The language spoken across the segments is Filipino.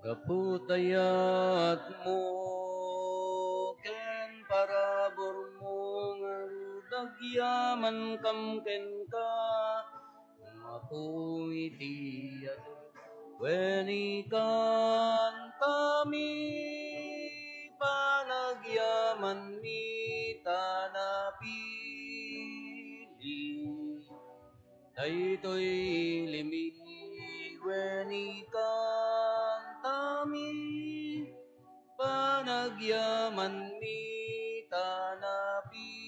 Kaputayat mo ken parabor mo dagyaman kam ken ka mapuiti ato weni kan kami panagyaman mi tanapili daytoy limi weni kan tami panagyaman mi tanapili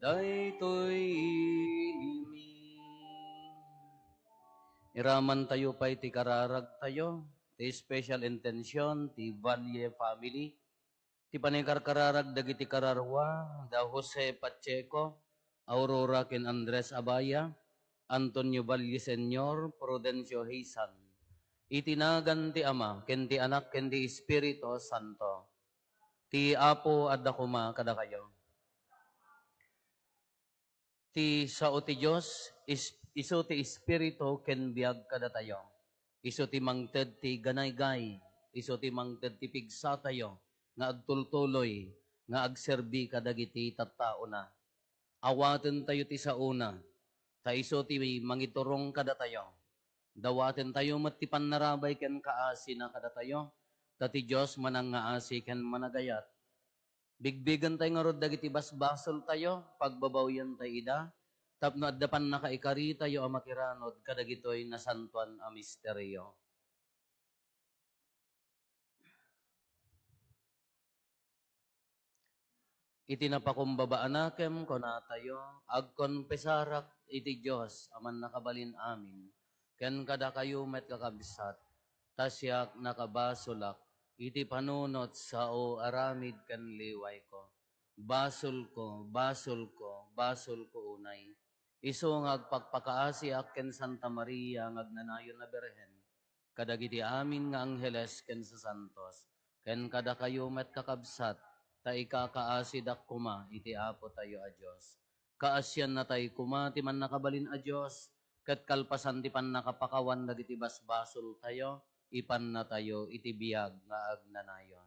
daytoy limi. Iraman tayo pa iti kararag tayo, ti special intention, ti Valle family, ti panikarkararag dagiti kararwa, da Jose Pacheco, Aurora ken Andres Abaya, Antonio Valle Senior, Prudencio Hisan, itinagan ti Ama, ken ti Anak, ken ti Espiritu Santo, ti Apo at dakuma kada kayo. Ti sao ti Diyos, iso ti Espiritu ken biag kada tayo. Iso ti mangted ti ganaygay, iso ti mangted ti pigsa tayo, nga agtultuloy, nga agserbi kadagiti tattao na. Awaten tayo ti sauna, ta iso ti mangiturong kada tayo. Dawaten tayo met ti pannarabay ken kaasi na kada tayo, ta ti Diyos manang ngaasi ken managayat. Bigbigan tayo nga rod dagiti basbasol tayo, pagbabawyan tayo ida, tapno addapan nakaikari tayo amakiranod kadagitoy nasantuan a misteryo. Iti napakumbabaan nakem kuna tayo, agkonpesarak iti Diyos, aman nakabalin amin, ken kada kayo met kakabsat, tasyak nakabasolak, iti panunot sao aramid ken liway ko. Basol ko, basol ko, basol ko unay. Iso ngagpagpakaasi ken Santa Maria ngagnanayon na Berhen. Kadagiti amin nga angheles ken sa santos. Ken kada kayo met kakabsat, ta ikakaasi dak kuma iti Apo tayo a Dios. Kaasyan na tay kuma ti man nakabalin a Dios, ket kalpasan ti pan nakapakawan dagiti basbasol tayo, ipan na tayo iti biag nga agnanayon.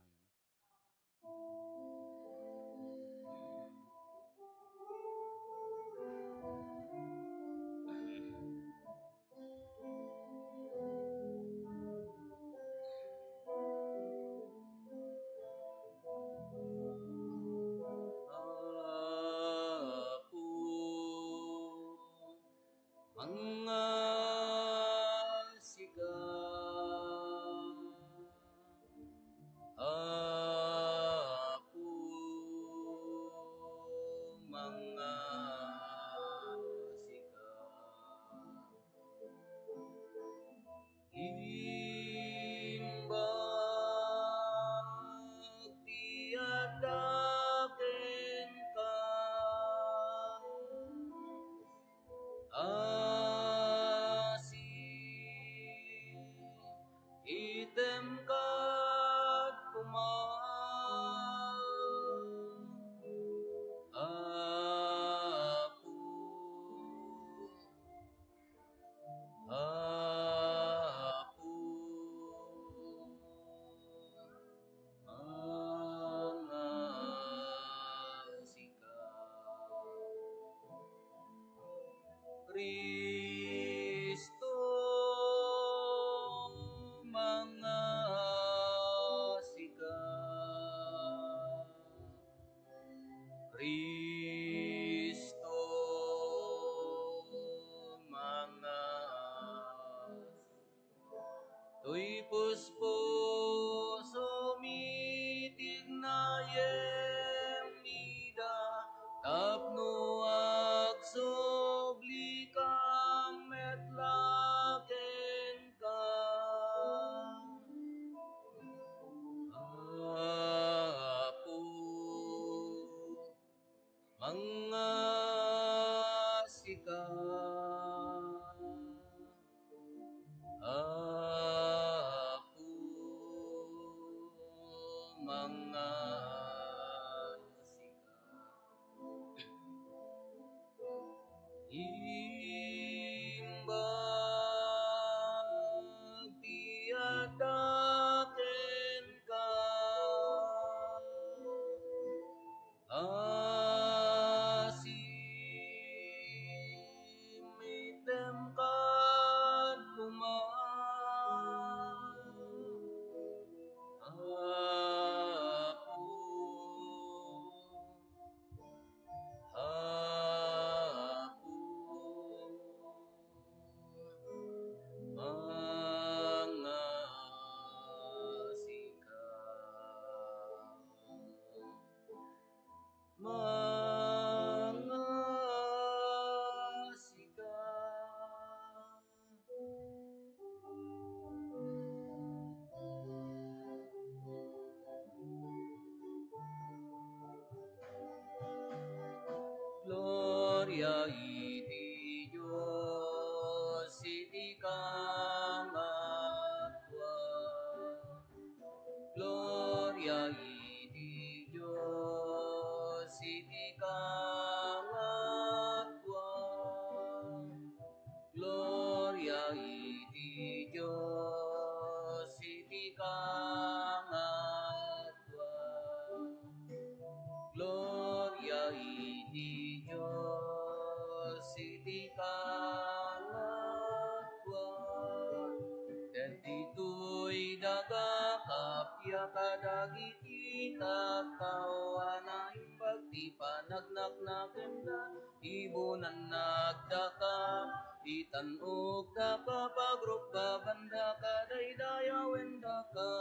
nagakapya kadagiti tattawa na imbagti panagnak na kenda ibunan nagdaka itanog na kapagrup banda kadaydaya wenda ka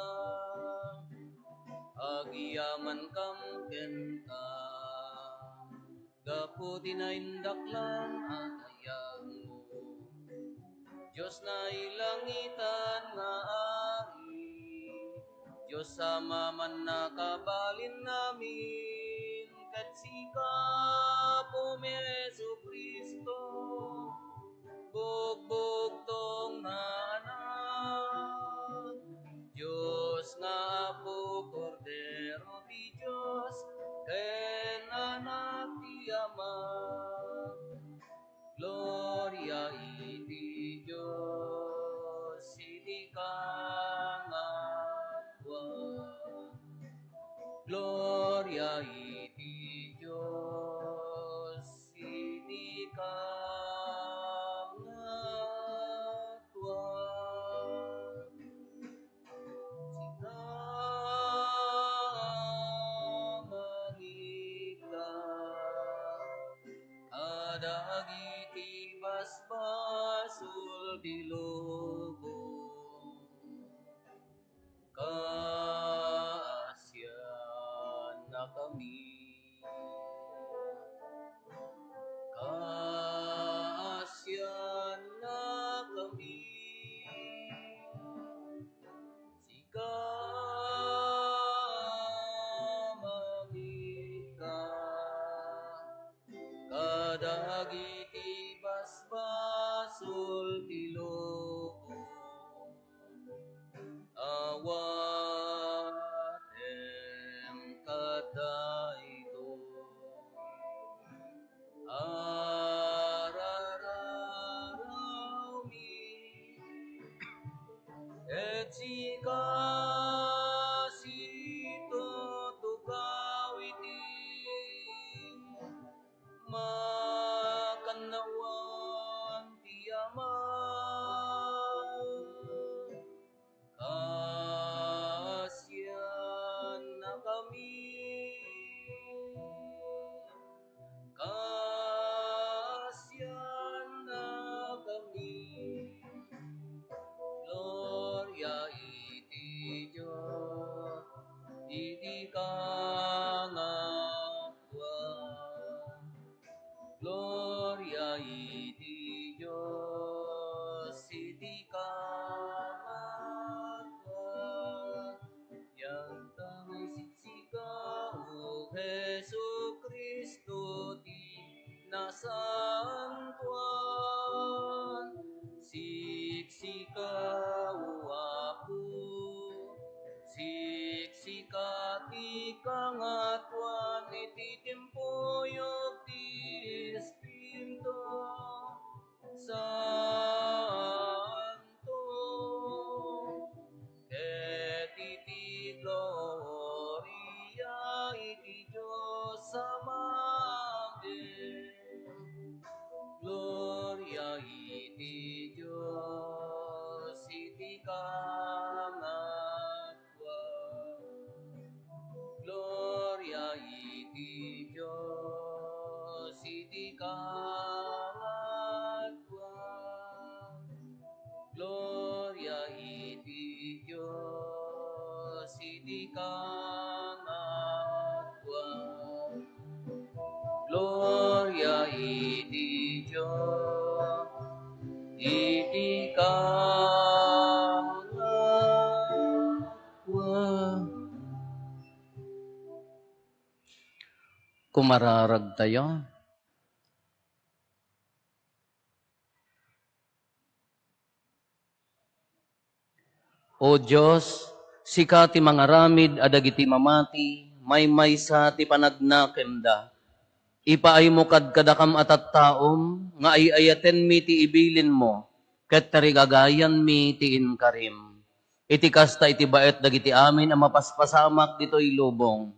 agiyaman kam kenta gapu tinaindak lang atayang mo Diyos na ilangitan nga ari Diyos sama man nakabalin namin kat sika po mi Jesu Kristo bugbog tong anak Diyos nga po Kordero ti Diyos ken anak ti Ama Gloria iti Diyos iti kangatwa Gloria iti Diyos iti kangatwa Sikamangika kadagiti basbasul dilubong kaasyan na kami kaasyan na kami sikamangika kadagiti basbasul tilubong awatem kadayto arararawi et sikasito tugawiti makanawan ti Ama kasyan na kami kasyan na kami Gloria iti Diyos iti kangatwa Gloria iti Diyos iti kangatwa yang tangay siksika o Jesu Kristo ti nasantuan siksika o Apo siksika ti kangatwan iti tempoyok ti Espiritu Santo ket iti gloria iti Diyos Amamen Gloria iti Diyos iti kangatwa Gloria iti Diyos iti kangatwa Gloria iti Diyos iti kangatwa Gloria iti Diyos iti kangatwa Kumararag tayo. O Diyos, sika ti mangaramid adagiti mamati, maysa ti panagnakemda. Ipaay mo kadkadakam atat taom, nga ayayaten mi ti ibilin mo, ket tarigagayan mi ti inkarim. Iti kasta iti baet dagiti amin ang mapaspasamak dito'y lubong.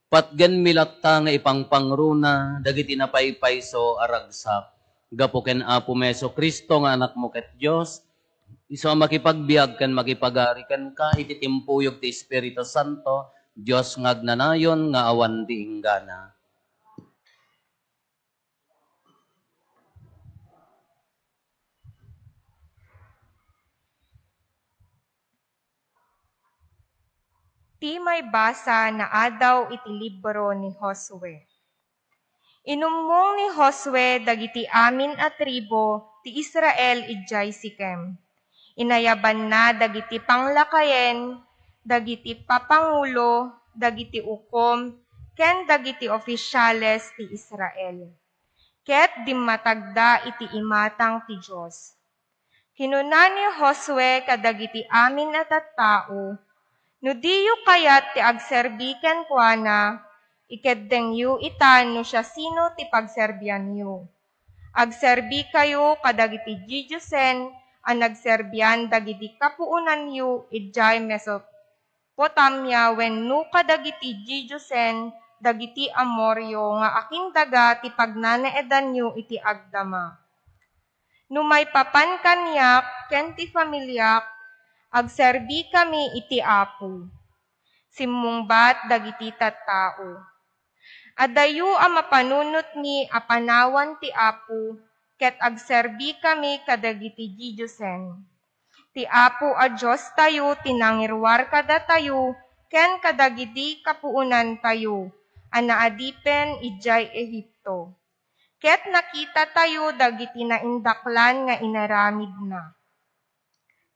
Patgen milatta nga ipangpangruna, dagiti napaypayso aragsak. Gapo ken Apo Meso Kristo nga anak mo ket Diyos, Iso makipagbiag kan makipagari kan ka ititimpuyog ti Espiritu Santo, Dios ngagnanayon nga awan ti inggana. Ti may basa na adaw iti libro ni Josue. Inummong ni Josue dagiti amin a tribo ti Israel ijay Sikem. Inayaban na dagiti panglakayen, dagiti papangulo, dagiti ukom, ken dagiti opisyales ti Israel. Ket dimmatagda iti imatang ti Dios. Kinuna ni Josue kadagiti amin a tattao, no diyo kayat ti agserbiken kuana, ikeddeng yu itan no siya sino ti pagserbian yu. Agserbi kayo kadagiti Diyosen ang nagserbian dagiti kapuunan yu idjay Mesopotamia wenno kadagiti Diyosen dagiti Amoryo nga aking daga ti pagnanaedan yu iti agdama. No may papan kanyak ken ti familyak agserbi kami iti Apo. Simmungbat dagiti tattao. Adayu a mapanunot mi a panawan ti Apo, ket agserbi kami kadagiti Diyosen. Ti Apo a Diyos tayo tinangirwar kada tayo, ken kadagiti kapuunan tayo, anaadipen ijay Ehipto. Ket nakita tayo dagiti naindaklan nga inaramid na.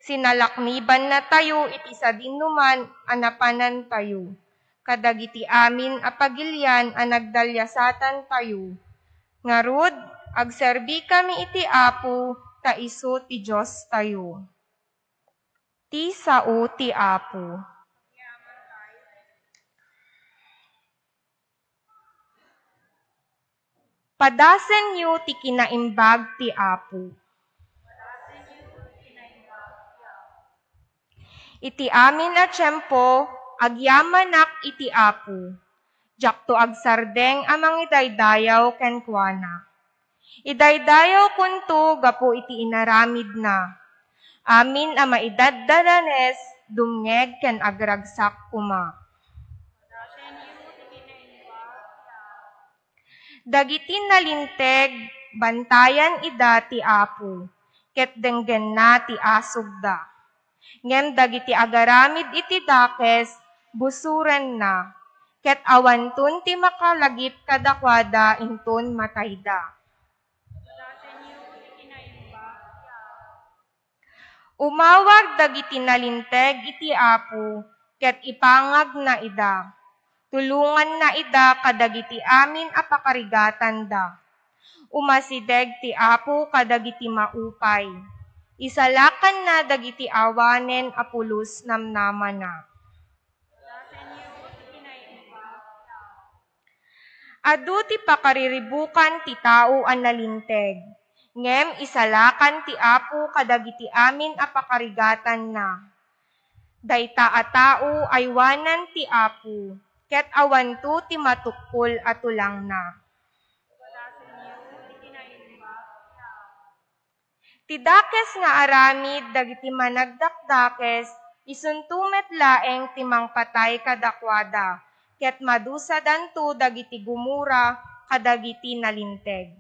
Sinalakniban na tayo iti sa dinuman anapanan tayo. Kadagiti amin a pagilyan a nagdalyasatan tayo. Ngarud, agserbi kami iti Apo, ta isu ti Diyos tayo. Ti sao ti Apo. Padasen yu ti kinaimbag ti Apo. Iti amin a tiyempo, agyamanak iti Apo. Jakto agsardeng amang idaydayaw ken kuana. Idaydayaw kunto gapo iti inaramid na. Amin a maidaddadanes, dumngeg ken agragsak kuma. Dagiti nalinteg, bantayan ida ti Apo, ket denggen na ti asugda. Ngem dagiti agaramid iti dakes, busuren na, ket awantun ti makalagip kadakwada intun matayda. Umawag dagiti nalinteg iti Apo, ket ipangag na ida. Tulungan na ida kadagiti amin a pakarigatan da. Umasideg ti Apo kadagiti maupay. Isalakan na dagiti awanen a pulos namnaman na. Adu ti pakariribukan ti tao an nalinteg. Ngem isalakan ti Apo kadagiti amin a pakarigatan na. Dayta a tao ay wanan ti Apo, ket awanto ti matukpol at tulang na. Ti dakes nga aramid dagiti managdakdakes, isuntumet laeng ti mangpatay kadakwada, ket madusadanto dagiti gumura kadagiti nalinteg.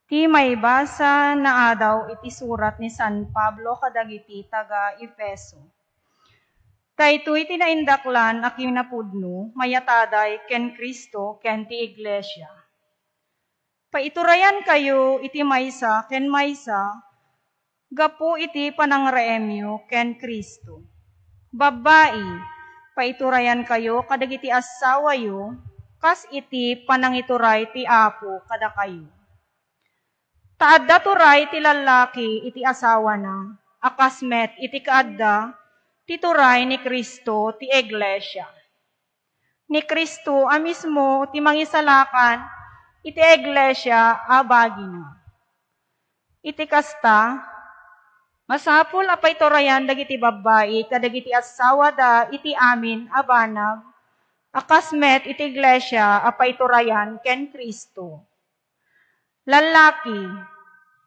Ti may basa na adaw iti surat ni San Pablo kadagiti taga Efeso. Daytoy ti naindaklan a kinapudno mayataday ken Kristo ken ti Iglesia. Paiturayan kayo iti maysa ken maysa gapu iti panangreemyo ken Kristo. Babae, paiturayan kayo kadagiti asawayo kas iti panangituray ti Apo kada kayo. Taadda turay ti lalaki iti asawa na, akasmet iti kaadda, ti turay ni Kristo ti Iglesia. Ni Kristo a mismo ti mangisalakan, iti Iglesia a bagina. Iti kasta, Masapul apay torayan dagiti babae, kadagiti asawa da iti amin abanag, akasmet iti iglesia apay torayan ken Kristo. Lalaki,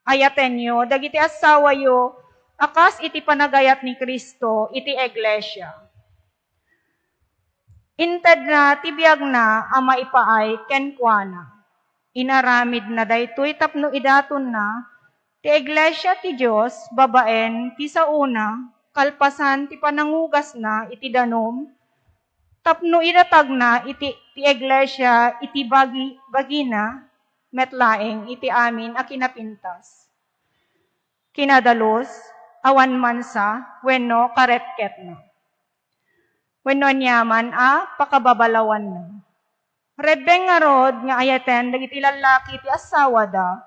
ayatenyo, dagiti asawa yo, akas iti panagayat ni Kristo iti iglesia. Inted na tibiyag na ang maipaay ken kuana. Inaramid na daytoy tapno idaton na, ti iglesia ti Diyos, babaen, ti sauna, kalpasan ti panangugas na iti danom, tapno idatag na iti ti iglesia iti bagina, metlaeng iti amin a kinapintas. Kinadalos, awan mansa, wenno karetket na. Wenno nyaman a pakababalawan na. Rebeng nga rod nga ayaten dagiti lalaki iti asawa da,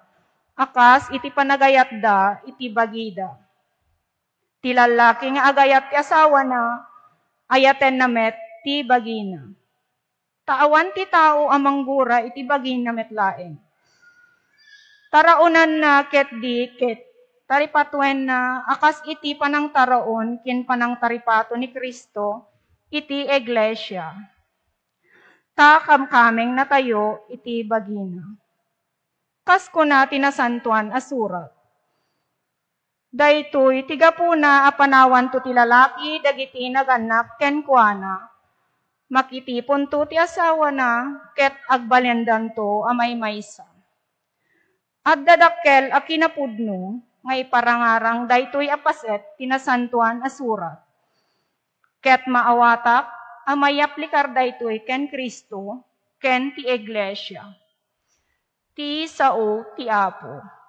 akas iti panagayat da iti bagida. Ti lalaki nga agayat ti asawa na, ayaten na met ti bagina. Taawan ti tao amanggura iti bagina metlaeng. Taraunan na ket di ket taripatuen na akas iti panang taraon ken panang taripato ni Kristo iti iglesia. Ta kamkameng na tayo iti bagina. Kasko na tinasantuan asurat. Daytoy tigapuna apanawan to ti lalaki dagiti naganak ken kuana. Makitipon to ti asawa na ket agbalendan to amay maysa. At dadakkel a kinapudno nga iparangarang daytoy apaset tinasantuan asurat. Ket maawatak amay aplikar daytoy ken Kristo ken ti iglesia. Ti sao ti Apo.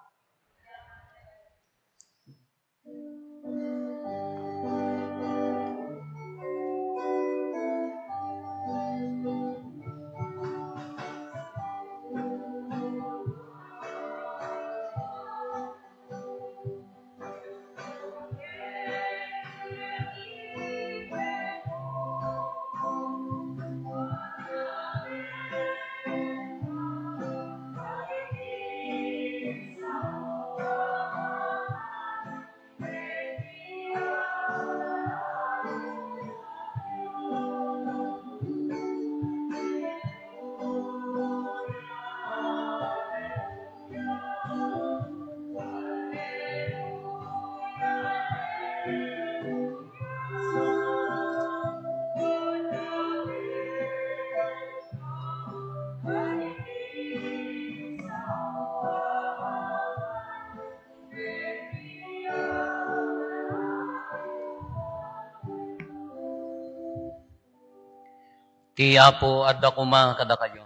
Ti Apo adda kuma kada kayo.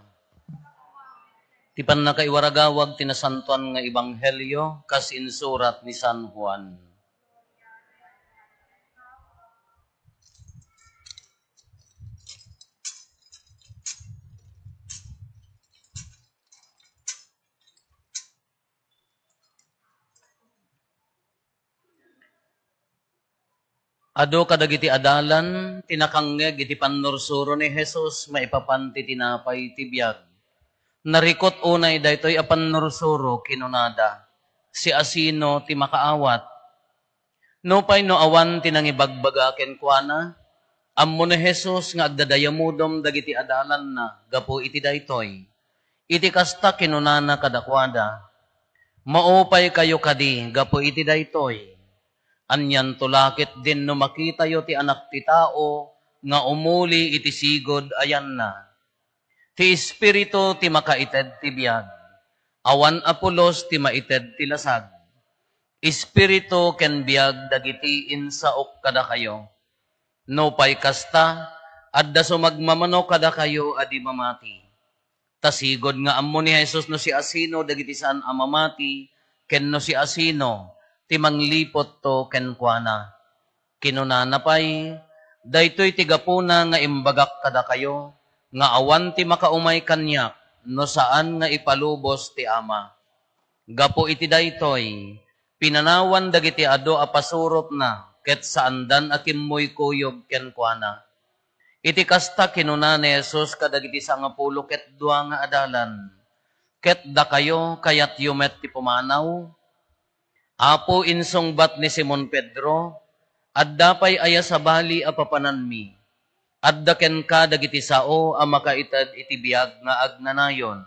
Ti pannakaiwaragawag tinasantuan nga ebanghelyo kas insurat ni San Juan. Ado kadagiti adalan, tinakangeg iti pannursuro ni Jesus, maipapanti tinapay tibiyag. Narikot unay daytoy a pannursuro kinunada, si asino ti makaawat. No pay no awan tinangibagbaga ken kuana, ammo ni Jesus nga agdadayamudom dagiti adalan na, gapo iti daytoy. Iti kasta kinunana kadakwada, maupay kayo kadi, gapo iti daytoy. Anyan tulakit din no makita yo ti anak ti tao, nga umuli iti sigod ayan na. Ti espiritu ti makaited ti biyag, awan Apolos ti maited ti lasag. Espiritu ken biyag dagiti insaok kada kayo. No pay kasta, adda sumagmamano kada kayo adi mamati. Tasigod nga ammo ni Jesus no si asino dagiti saan amamati, ken no si asino, ti manglipot to ken kuana. Kinunana pay, daytoy tigapuna nga imbagak kada kayo, nga awan ti makaumay kanyak, no saan nga ipalubos ti ama. Gapo iti daytoy, pinanawan dagiti ado a pasurot na, ket saandan a kimmoy kuyog ken kuana. Iti kasta kinuna ni Jesus kadagiti sangapulo ket dua nga adalan, ket da kayo kayat yumet ti pumanaw, Apo insungbat ni Simon Pedro, adda pay aya sa bali a papananmi. Adda ken ka dagiti sao a makaitad iti biag nga agnanayon.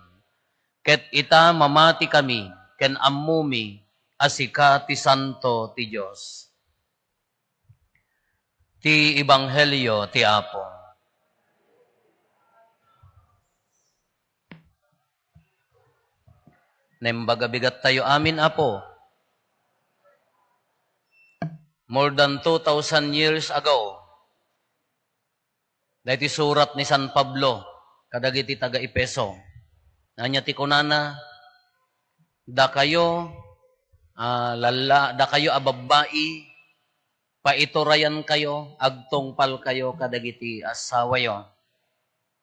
Ket ita mamati kami ken ammumi asika ti santo ti Dios. Ti Ebanghelyo ti Apo. Nembagabigat tayo amin, Apo. More than 2,000 years ago, dahil surat ni San Pablo, kadagiti taga Epeso, nanya ti kunana, da kayo ababai, paiturayan kayo, agtungpal kayo kadagiti asawayo.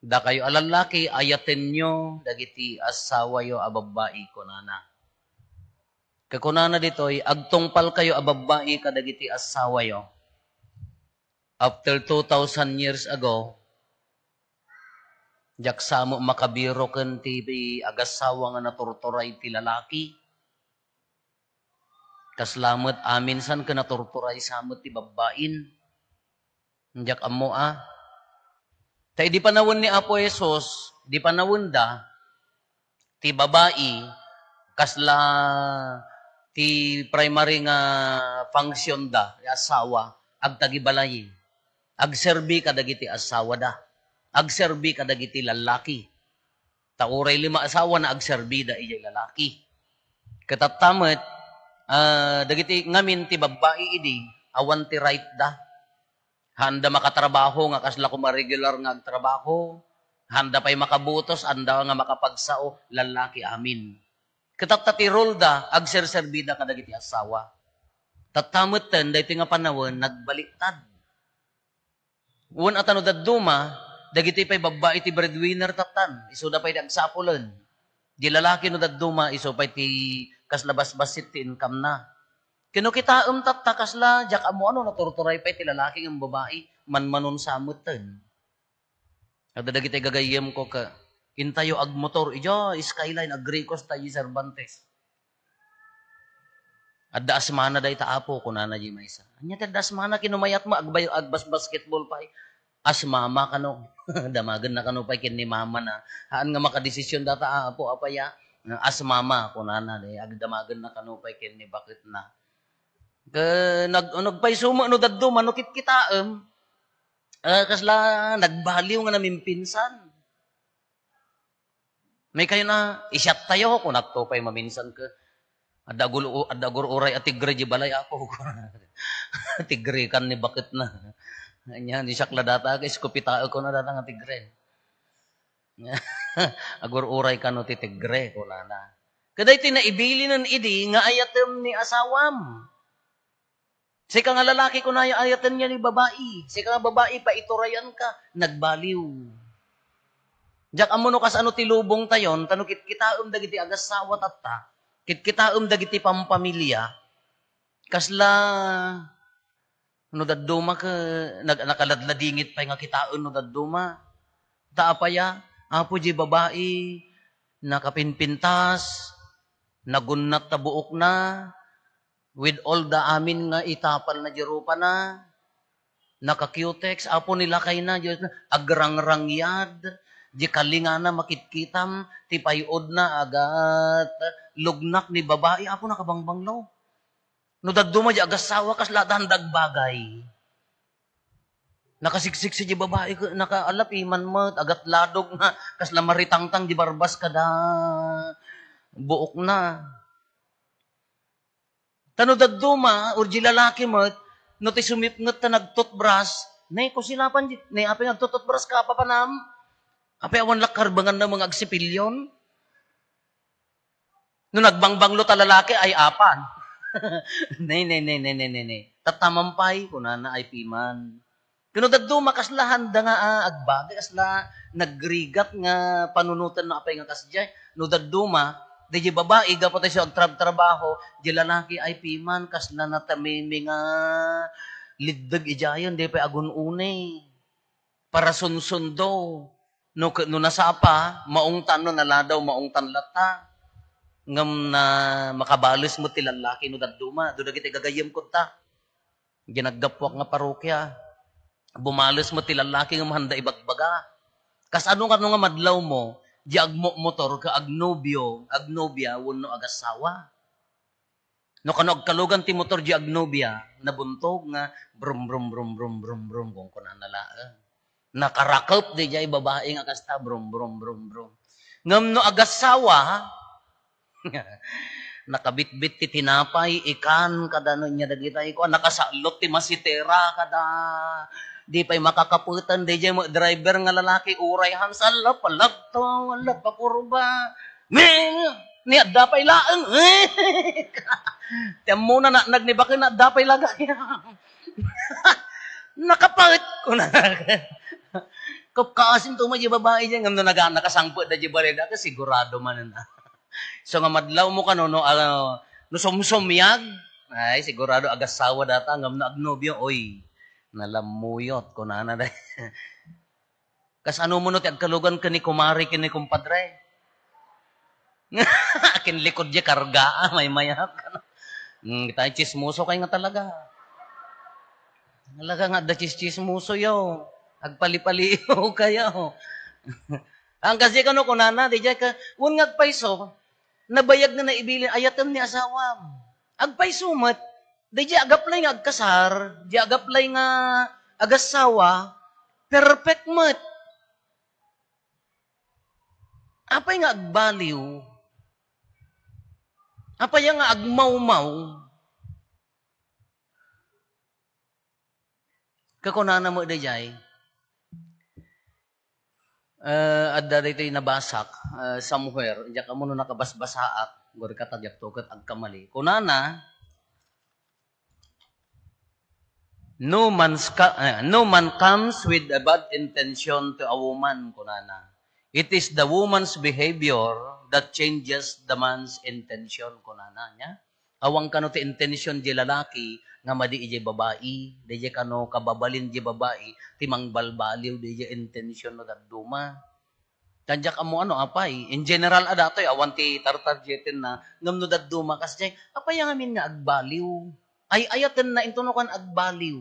Da kayo alalaki, ayaten nyo, dagiti asawayo ababai kunana. Kakunana dito'y, agtungpal kayo ababai kadagiti asawayo. After 2,000 years ago, jaksamo makabiro ken ti agasawa nga naturturay ti lalaki. Kaslamet amin san ken naturturay samot ti babbain. Jak ammo Tay di panawon ni Apo Jesus, di panawon da ti babai kasla ti primary nga function da, asawa, agtagibalay. Agserbi kadagiti asawa da. Agserbi kadagiti lalaki. Tauray 5 asawa na agserbi da ijay lalaki. Katatamet, dagiti ngamin ti babae idi, awan ti right da. Handa makatrabaho nga kasla kuma regular nga agtrabaho. Handa pa'y makabutos, handa nga makapagsao, lalaki amin. Katatati role da, agserserbida kadagiti asawa. Tatamot ten, dahito nga panawon, nagbaliktad. Uwan at ano daduma, dagiti pa'y babae ti breadwinner tatan, iso da pa'y agsapulan. Di lalaki no daduma, iso pa'y ti kaslabas-basit ti income na. Kino kita tatta kasla, jak amo ano, naturturay pa'y ti lalaki ng babae, manmanon samot ten. At dagiti gagayem ko ka, intayo ag motor, ijo, skyline, agrikos tayo Cervantes. At daasmana da itaapo, kunana di maysa. Anya ta daasmana, kinumayat mo, agbas basketball pa. Asmama kano, damagan na kano pa kin ni mama na. Haan nga makadesisyon data apo, apaya. Asmama, kunana, agdamagan na kano pa kin ni bakit na. Nagpay suma, no daddo, manukit kitaam. Kasla, nagbaliw nga namin pinsan. May kayo na, isyat tayo, kung nagtopay maminsan ka. Adagur uray at tigre di balay ako. Tigre kan ni bakit na. Anya, di siya kladata, iskupitao ko na data nga tigre. Agur uray ka no ti tigre, kunana. Kaday tinaibili ng idi, nga ayatem ni asawam. Sika nga lalaki ko na ayaten niya ni babae. Sika nga babae, paiturayan ka, nagbaliw. Jak amuno kas ano ti lubong tayon, tanukit kitaom dagiti agasawa tatta, kit kitaom dagiti pampamilya, kasla, no dadduma ka, nakaladladingit pa nga kitaon no dadduma, taapaya, apo di babae, nakapinpintas, nagunat ta buok na, with all the amin nga itapal na jerupa na, naka-cutex, apo nila kay na, agrangrangyad, di kalinga na makitkitam, ti payod na agat, lugnak ni babae, apo nakabangbanglaw. No daduma di agasawa, kas ladandag bagay. Nakasiksik si di babae, nakaalap iman mo, agat ladog na, kas lamaritangtang di barbas kada, buok na. Tano daduma, or di lalaki mo, no ti sumipngot ta nagtutbras, nay ko silapan, nay api nagtutbras ka pa panam, apay awan lakarbangan ng mga agsipilyon. Nung nagbangbanglo ta lalaki ay apan. Nay. Tatamampay, kunana ay piman. Kano daddo makaslahan da nga agbagay, kasla nagrigat nga panunutan na apay nga kasjay. No daddo di babae, gapatay siya agtrabaho, di lalaki ay piman, kasla natamimi nga liddag ijayon, di pa agun unay. Para sunsundo. No nasapa, maungtan no naladaw, maungtan lata. ngam na makabalos mo ti lalaki no daduma, do dagiti gagayem ko ta. Ginagapwak nga parokya. Bumalos mo ti lalaki nga mahanda ibagbaga. Kas ano nga madlaw mo, di agmo motor ka agnobya, wano agasawa. No kano agkalugan ti motor di agnobya, nabuntog nga brum brum brum brum brum brum kung kunan nalaan. Nakarakop di jay babae nga kasta brum brum brum brum. Ngam no agasawa, nakabitbit ti tinapay, ikan, kada no niya dagitay ko, nakasalot ti masitera, kada di pa'y makakaputan, di jay mo driver nga lalaki, uray hansal, palagto, wala pa kurba, ni adapay laang, tiyam muna na, nagnibakin na adapay lagay, nakapangit ko na, kapkaasin to mo, di babae dyan, ngam no nakasangpo, da di bareda, kasi sigurado man na. So nga madlaw mo ka no sumsumyag, ay sigurado agasawa data ngam na agnobyo, oy, nalamuyot ko na day. Kas ano mo no ti agkalugan ka ni kumari kini kumpadre. Akin likod di karga, may mayat ka na. Tayo chismoso kay nga talaga. Talaga nga da chismoso yo. Agpali-paliyo kayo. Ang kasi kano kunana, di jay ka, un ngagpaiso, nabayag na naibilin, ayatan ni asawam. Agpaisumat, di jay agaplay nga agkasar, di agaplay nga agasawa, perfect mat. Apay nga agbaliw, apay nga agmaumaw, kakunana mo di jay, adda dito nabasak somewhere, diya ka mo nakabasbasaak, gori ka tagyak tukat agkamali. Kunana, no man comes with a bad intention to a woman, kunana. It is the woman's behavior that changes the man's intention, kunana niya. Awang kano ti intention di lalaki, nga madi ije babae, di kano kababalin di babae, timang balbaliw di intention no daduma. Tanjak amo ano apay, in general adatoy awan ti tartar jetin na ngam no daduma kasi apay nga amin nga agbaliw. Ay ayaten na intuno kan agbaliw.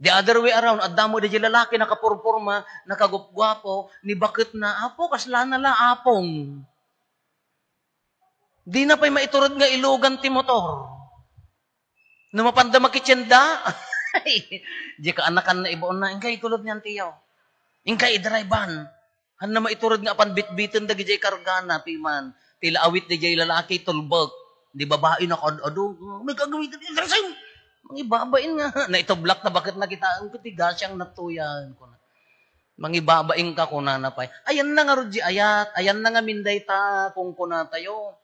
The other way around, adamo di lalaki nakapurpurma, nakagupgwapo, ni bakit na apo kasla na la apong. Di na pa'y maiturod nga ilugan ti motor. No mapanda makitsenda, di ka anakan na ibaon na, ingkay tulad niyan tiyaw. Ingkay idriban. Han na maiturod nga apan bitbitin dagi jay kargana, piman. Tila awit di jay lalaki, tulbag. Di babae na kadado. May kagawin ka, mga ibabain nga. Na itoblak na bakit nakita, ang kutigasyang natuyan ko na. Mga ibabain ka kuna na pa. Ayan na nga rudji ayat, ayan na nga minday ta kung kuna tayo.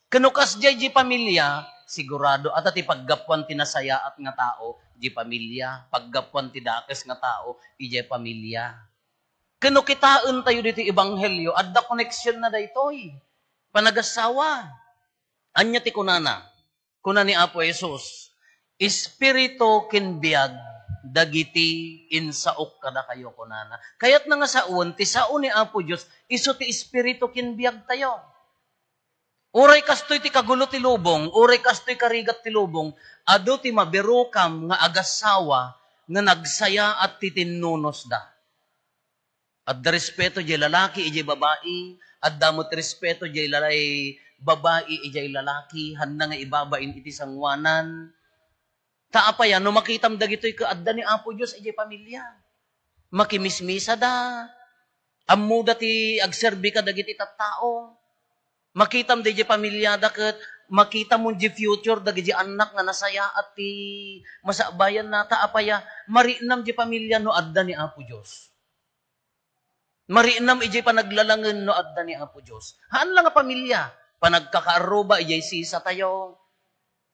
Kanukas jay di pamilya, sigurado, at ati paggapuan tinasaya at nga tao, di pamilya. Paggapuan ti dakes nga tao, ije pamilya. Kano kitaan tayo dito ibanghelyo, at the connection na daytoy. Panagasawa. Anya ti kunana. Kuna ni Apo Jesus, Espiritu kinbiag, dagiti insaok kada kayo kunana. Kaya't na nga saon, ti saon ni Apo Diyos, iso ti Espiritu kinbiag tayo. Uray kastoy ti kagulo ti lubong, uray kastoy karigat ti lubong, ado ti mabirukam nga agasawa nga nagsaya at titinnunos da. At da respeto jay lalaki, ijay babae, at damot respeto jay babae, ijay lalaki, handa nga ibabain iti sangwanan. Taapa yan, no makitam dagitoy ka, adda ni Apo Diyos, ijay pamilya. Makimismisa da. Amuda ti agserbi ka dagiti tattao. Makitam di pamilya daket, makita mo di future dagi di anak nga nasaya at ti masabayan na taapaya, marinam di pamilya no adda ni Apo Diyos. Marinam ijay panaglalangan no adda ni Apo Diyos. Haan lang nga pamilya, panagkakaaruba ijay sisa tayo,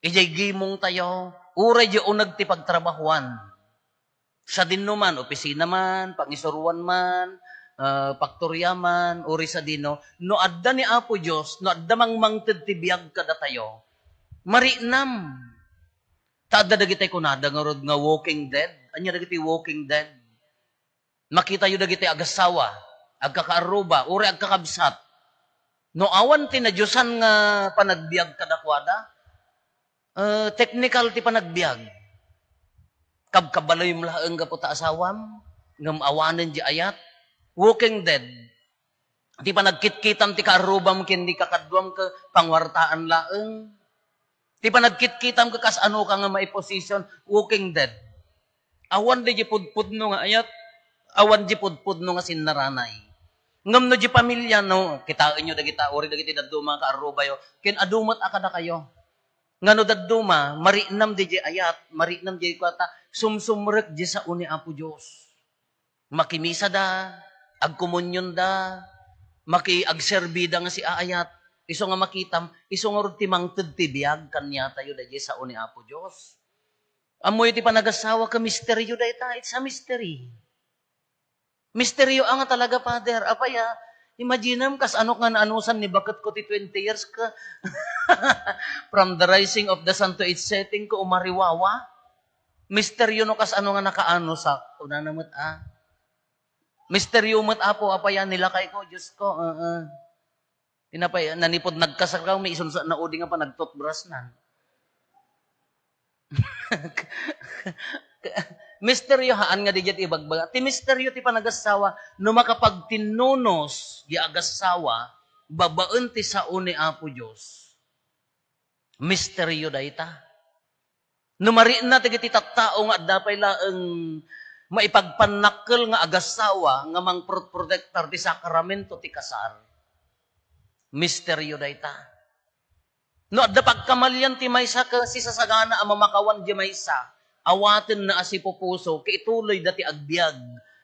ijay gimong tayo, uray di unag ti pagtrabahuan. Sa din man, opisina man, pangisuruan man, paktoryaman, uri sa dino, no adda ni Apo Diyos, no adda mang mangted ti biyag kada tayo, marinam. Taadda dagitay kunada nga rod nga walking dead. Anya dagiti walking dead. Makita yu dagiti agasawa, agkakaaruba, uri agkakabsat. No awan ti na Diyosan nga panagbiag kadakwada, technical ti panagbiag. Kabkabaloy mo laeng ka po ta asawam, ngam awanan di ayat, walking dead. Ti panagkitkitam ti karubam kindi kakadwam ka pangwartaan laeng. Ti panagkitkitam ka kas ano ka nga maiposisyon, walking dead. Awan di pudpud no nga ayat, awan di pudpud no nga sinaranay. Ngam no di pamilya no, kitain nyo dagita, ori dagiti daduma ka arubayo, kin adumat akada kayo. Ngano daduma, marinam di ayat, marinam di kwata, sumsumrek di sa uni Apo Diyos. Makimisa da, agkomunyon da, makiagserbida nga si aayat, iso nga makitam, iso nga timang tibiyag kanya tayo da di sa uni Apo Diyos. Amoy ti panagasawa ka misteryo da ita, it's a mystery. Misteryo ang talaga, Father. Apaya, imagine kas ano nga naanusan ni bakit ko ti 20 years ka. From the rising of the sun to its setting ko umariwawa. Misteryo no kas ano nga nakaano sa una namot Misteryo mo't apo, apaya nilakay ko, Diyos ko. Tinapay, nanipod nagkasakaw, may isunsa na udi nga pa nagtoothbrush na. Misteryo haan nga digit ibagbaga. Ti misteryo ti panagasawa, no makapagtinunos di agasawa, babaen ti sao ni Apo Diyos. Misteryo da ita. No mariin na tigiti tattao nga dapay laeng maipagpanakkel nga agasawa nga mangprotektar ti sakramento ti kasar. Misteryo da ita. No adda pagkamalyan ti maysa ka si sasagana ang mamakawan di maysa. Awaten na asipo puso, kaituloy dati agbiag,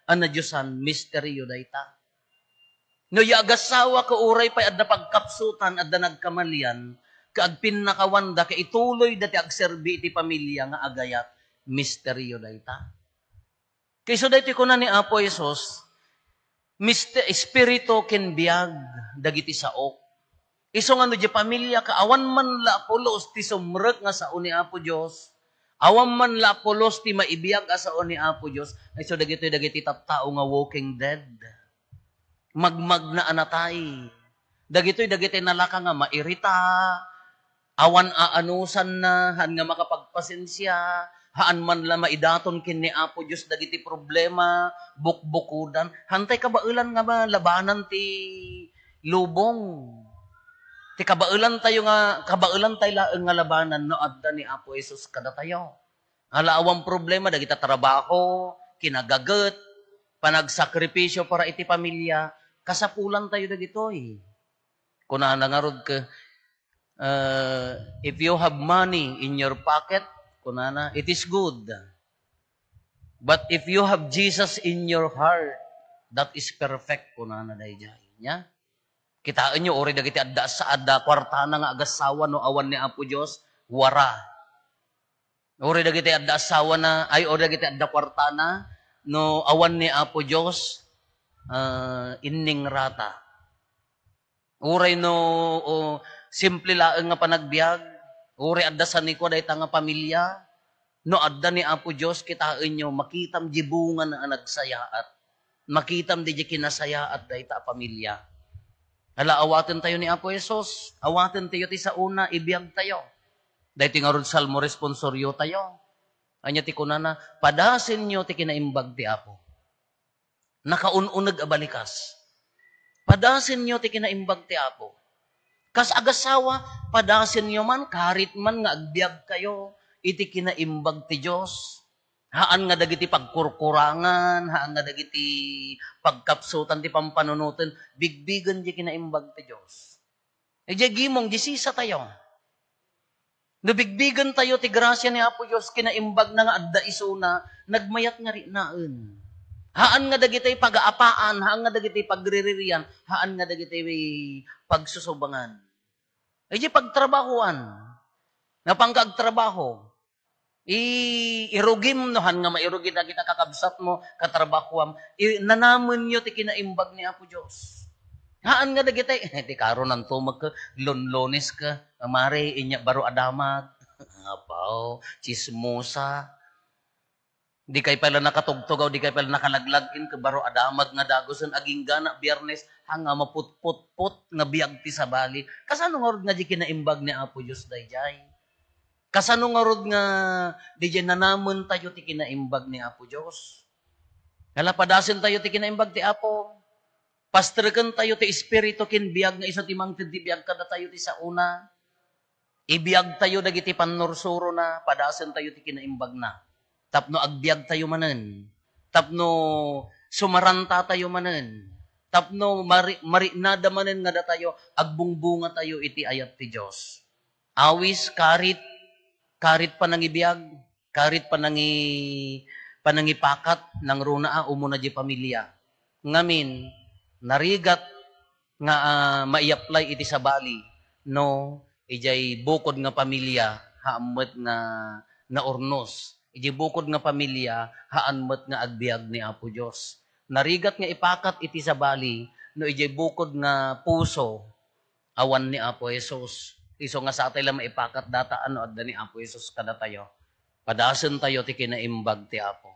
ana Diyosan, misteryo da ita. No yagasawa ka uray pa adda pagkapsutan, adda nagkamalyan, kaagpin nakawanda, kaituloy dati agserbi iti pamilya nga agayat, misteryo da ita. Kayso dati ko na ni Apo Isos, espiritu ken biag, dagiti saok. Iso nga no di pamilya, kaawan man la pulos, ti sumrek nga sa uni Apo Diyos, awam man la polos ti maibiyag asao ni Apo Diyos, ay so dagiti tattao nga walking dead. Magmag na anatay. Dagiti nalaka nga mairita, awan aanusan na, haan nga makapagpasensya, haan man la maidaton kin ni Apo Diyos, dagiti problema, bukbukudan, hantay kabailan nga ba, labanan ti lubong. Ti kabailan tayo laeng nga labanan no adda ni Apo Jesus kada tayo. Alaawang problema dagita trabaho, kinagaget, panagsakripisyo para iti pamilya, kasapulan tayo dagitoy. Kunana nga rod ka, if you have money in your pocket, kunana, it is good. But if you have Jesus in your heart, that is perfect, kunana dayjay. Nya? Kitaan nyo, ori dagiti adda sa adda, kwartana nga agasawa no awan ni Apo Diyos, wara. Ori dagiti adda asawa na, ori dagiti adda kwartana, no awan ni Apo Diyos, inning rata. Uray no, simple laeng nga panagbiag, uri adda sa niko dayta nga pamilya, no adda ni Apo Diyos, kitaan nyo, makitam di bunga na nagsayaat, makitam di kinasayaat dayta pamilya. Hala, awaten tayo ni Apo Jesus. Awaten tayo ti sa una, ibiyag tayo. Dahil ti nga ron salmo responsoryo tayo. Anya ti kunana, padasin nyo ti kinaimbag ti Apo. Nakaununag abalikas. Padasin nyo ti kinaimbag ti Apo. Kas agasawa, padasin nyo man, karit man nga agbiag kayo, iti kinaimbag ti Diyos. Haan nga dagiti pagkurkurangan, haan nga dagiti pagkapsutan ti pampanunutan, bigbigan di kinaimbag ti Diyos. E di gimong, di sisa tayo. Nabigbigan tayo ti grasya ni Apo Diyos, kinaimbag na nga adda isuna, nagmayat nga rinaan. Haan nga dagiti pag-aapaan, haan nga dagiti pagriririan, haan nga dagiti pagsusubangan. E di pagtrabahuan, napangkagtrabaho, irugim nohan nga mairugin na kita kakabsat mo, katrabahuam, nanaman nyo ti kinaimbag ni Apo Diyos. Haan nga dagitay, ti karo ng tumag ka, lonlones ka, mare, inya baro adamag, apaw, chismosa. Di kay pala nakatugtugaw, di kay pala nakalaglag-in, kabaro adamag nga dagosan, aging gana, biyernes, hanga maput-put-put, nga biyag ti sa bali. Kasano nga rod nga di kinaimbag ni Apo Diyos dayjay? Kasano nga rod nga di dyan nanamon tayo ti kinaimbag ni Apo Diyos? Kalapadasin tayo ti kinaimbag ti Apo. Pastrikan tayo ti Espiritu kin biyag nga iso ti mangtid ti biyag kada tayo ti sa una. Ibiyag tayo dagiti pannursuro na, padasin tayo ti kinaimbag na. Tapno agbiag tayo manen. Tapno sumaranta tayo manen. Tapno marinada manen nga da tayo, agbungbunga tayo iti ayat ti Diyos. Awis, karit panangibiyag, karit panangipakat, nang runa umuna di pamilya. Ngamin, narigat nga mai-apply iti sa bali, no, ijay bukod nga pamilya, haamot nga naornos. Iji bukod nga pamilya, haanmat nga agbiag ni Apo Diyos. Narigat nga ipakat iti sa bali, no iji bukod nga puso, awan ni Apo Jesus. Iso nga sa atay lang maipakat data, ano adda ni Apo Jesus kada tayo. Padasan tayo ti kinaimbag ti Apo.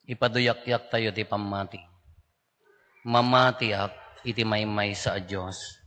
Ipaduyak-yak tayo ti pamati. Mamatiak iti maymay sa Diyos.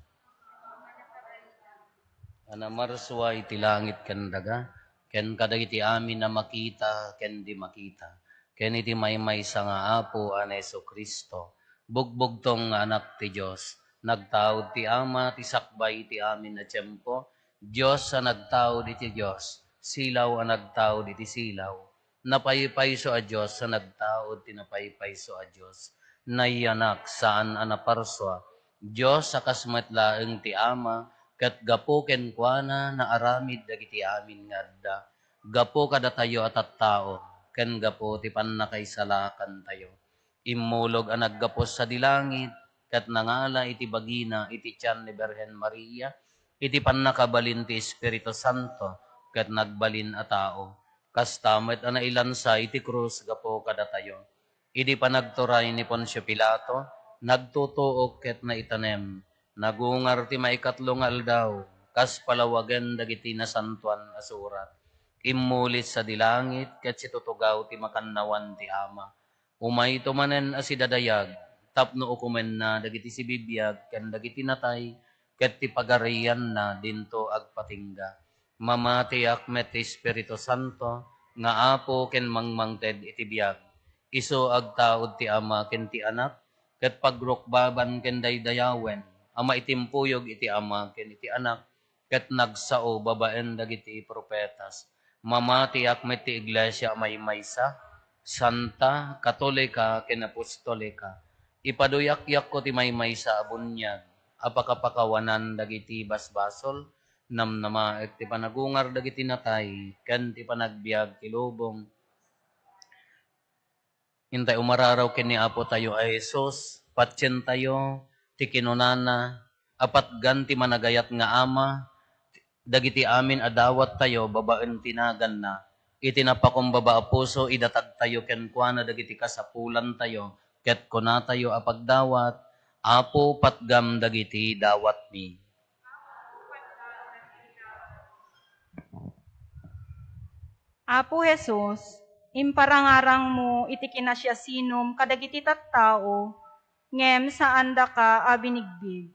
Anamarswa iti langit ken daga, ken kadagiti amin na makita, ken di makita. Ken iti maymay sa nga Apo an Hesu Kristo. Bugbog tong anak ti Diyos. Nagtaod ti Ama, ti sakbay ti amin na tiyempo. Diyos sa nagtaod iti Diyos. Silaw ang nagtaod iti silaw. Napaypayso a Diyos sa nagtaod ti napaypayso a Diyos. Nayanak saan anaparswa. Diyos sa kasmatlaeng ti Ama, kat gapo ken kuana na aramid dagiti amin ngadda. Gapo kada tayo at tao, ken gapo ti pannakaisalakan tayo. Immulog ang naggapos sa dilangit, kat nangala iti bagina iti tiyan ni Birhen Maria, iti pannakabalin ti Espiritu Santo, kat nagbalin a tao. Kastamet ang nailansa iti krus gapo kada tayo. Idi panagturay ni Poncio Pilato, nagtutuok ket na itanem, nagungar ti maikatlong aldaw, kas palawagan dagiti nasantuan asurat. Imulit sa dilangit, ket situtugaw ti makannawan ti Ama. Umay tumanen asidadayag, tapno ukumen na dagiti si bibiyag, ken dagiti natay, ket ti pagarian na dinto agpatingga. Mamatiak met ti Espiritu Santo, nga Apo ken mangmangted iti biyag. Iso agtaod ti Ama ken ti Anak, ket pagrukbaban ken daydayawen, ama itimpuyog iti Ama ken iti Anak, ket nagsao babaen dagiti propetas. Mamatiak met ti Iglesia maysa, Santa, Katolika, ken Apostolika. Ipaduyak-yak ko ti maysa abunyag, apakapakawanan dagiti basbasol, namnama ti panagungar dagiti natay, ken ti panagbiag ti lubong. Hintay umararaw ken ni Apo tayo ay Jesus, patyen tayo, ti kinunana, apat ganti managayat nga Ama, dagiti amin adawat tayo, babaen tinagan na, iti napakumbaba a puso, idatag tayo ken kuana dagiti kasapulan tayo, ket kuna tayo apagdawat, Apo patgam dagiti dawat mi. Apo Jesus, imparangarang mo iti kinasyasinum kadagiti tattao, ngem saan da ka abinigbig.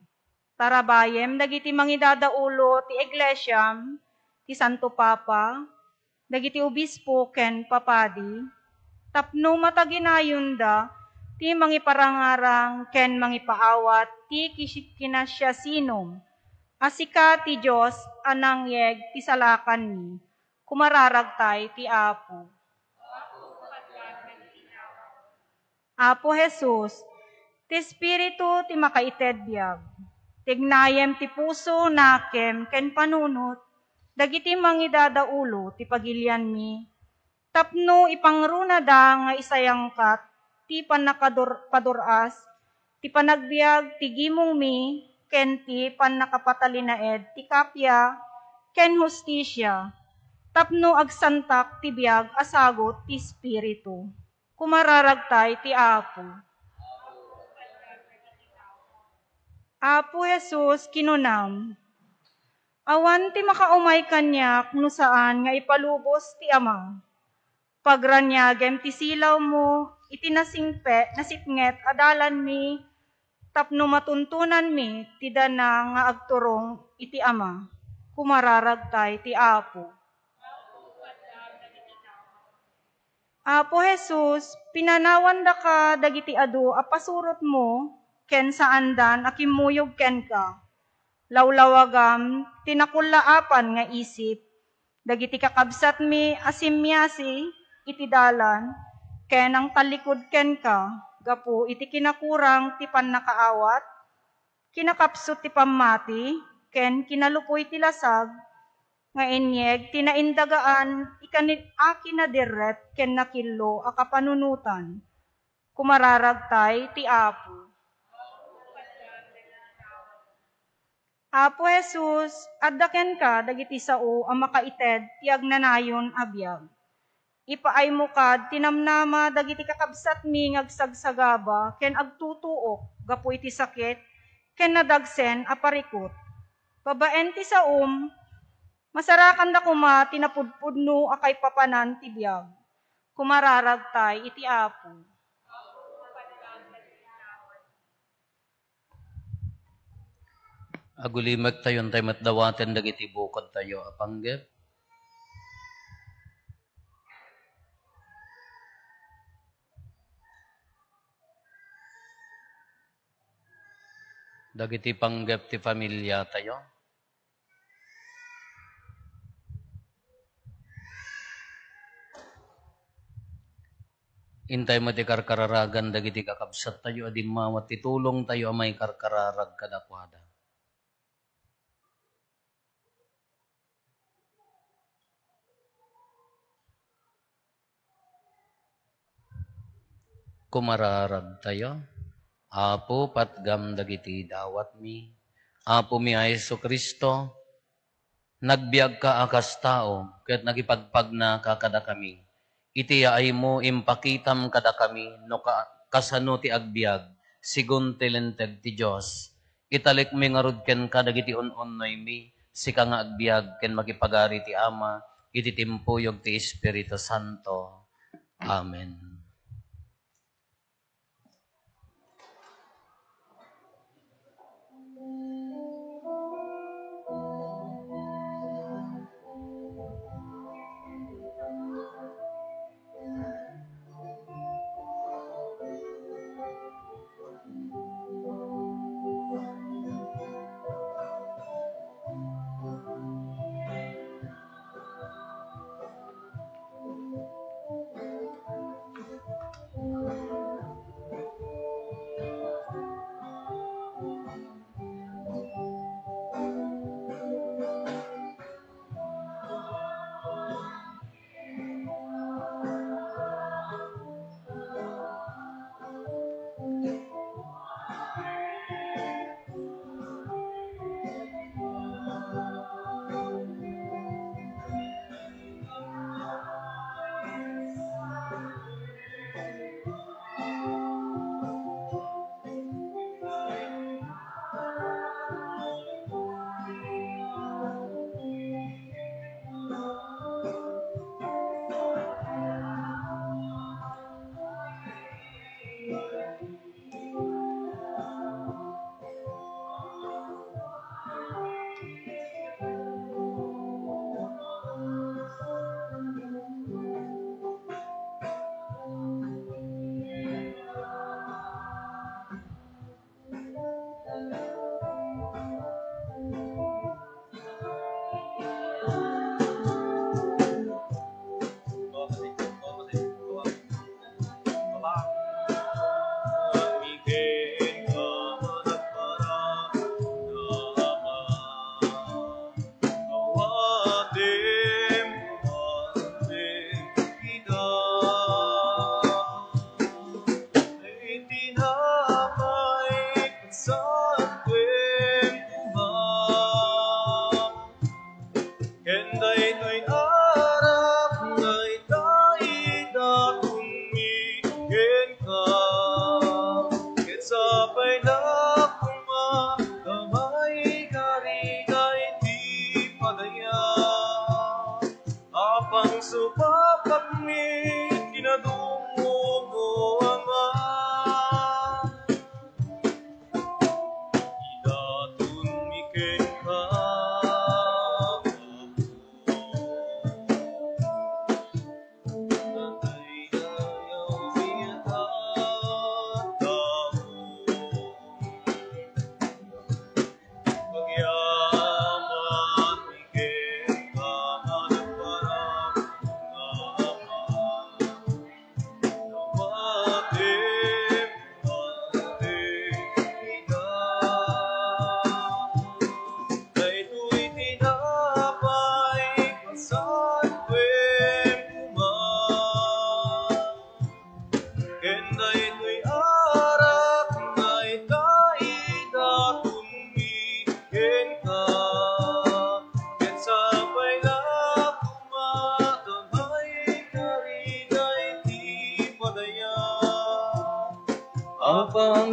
Tarabayem dagiti mangidadaulo ti Iglesyam, ti Santo Papa, dagiti obispo ken papadi, tapno mataginayon da, ti mangiparangarang ken mangipaawat ti kinasyasinum, asika ti Diyos anangyeg ti salakan mi, kumararagtay ti Apo. Apo Jesus, ti Espiritu ti makaited biyag, tignayem ti puso nakem ken panunot, dagiti mangidadaulo ti pagilian mi, tapno ipangruna da nga isayangkat, ti panakapaduras, ti panagbiag ti gimong mi, ken ti panakapatalinaed, ti kapya, ken hustisya, tapno agsantak ti biag asagot ti Espiritu. Kumararagtay ti Apo. Apo Jesus kinunam. Awan ti makaumay kanyak no saan nga ipalubos ti Ama. Pagranyagem ti silaw mo, iti nasipnget adalan mi, tapno matuntunan mi, ti dana nga agturong iti Ama. Kumararagtay ti Apo. Apo Jesus, pinanawan da ka dagiti adu apasurot mo, ken saandan akimuyog ken ka. Lawlawagam, tinakulaapan nga isip, dagiti kakabsat mi asimyasi, iti dalan, ken ang talikod ken ka, gapu iti kinakurang ti pannakaawat, kinakapsot ti pamati, ken kinalupoy ti lasag, nga inyeg tinaindagaan akin na dirret ken nakillo akapanunutan. Kumararagtay ti Apo. Apo Jesus, addaken ka dagiti sao ang makaited ti agnanayon a biag. Ipaay mo kad tinamnama dagiti kakabsat mi ngagsagsagaba ken agtutuok gapu iti sakit ken nadagsen a parikot. Babaen ti saom, masarakan da kuma tinapudpudno akay papanan ti biag. Kumararagtay iti Apo. Agulimag tayon tayo matdawaten dagiti bukod tayo apanggep. Dagiti panggep ti pamilya tayo. Intay mo ti karkararagan dagiti kakabsat tayo adi mawat ti tulong tayo amay karkararag kadakwada. Kumararag tayo. Apo patgam dagiti dawat mi. Apo mi Hesu Kristo. Nagbiag ka akas tao ket nagipagpag na kakada kami. Iti ay mo impakitam kada kami no kasano ti agbiag sigun tilenteg ti Dios. Italik mi ngarud ken kadagiti ununnoy mi sika nga agbiag ken makipagari ti Ama iti timpuyog ti Espiritu Santo. Amen.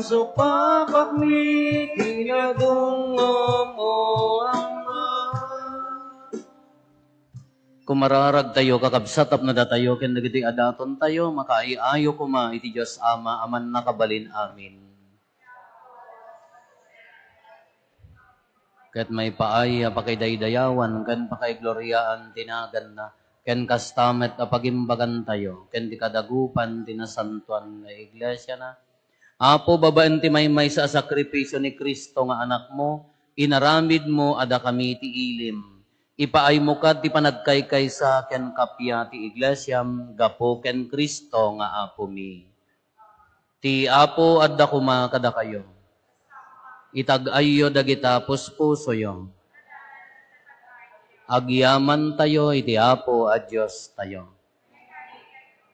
supapak mi kinagungom o Ama. Kumararag tayo, kakabsatap na datayo, ken dagiti adaton tayo, makaiayo kuma, iti Diyos Ama, aman nakabalin amin. Ket may paay, pakidaydayawan, ken pakaigloriaan, tinagan na, ken kastamet, apagimbagan tayo, ken di kadagupan, tinasantuan na iglesia na. Apo, babaan ti may sa sakripisyo ni Kristo nga anak mo, inaramid mo, ada kami ti ilim. Ipaay mo ka ti panagkaykay sa ken kapya ti iglesyam, gapo ken Kristo nga apo mi. Ti apo adda kuma kada kayo. Itag-ayo dagita puspuso yo. Agyaman tayo iti apo a Dios tayo.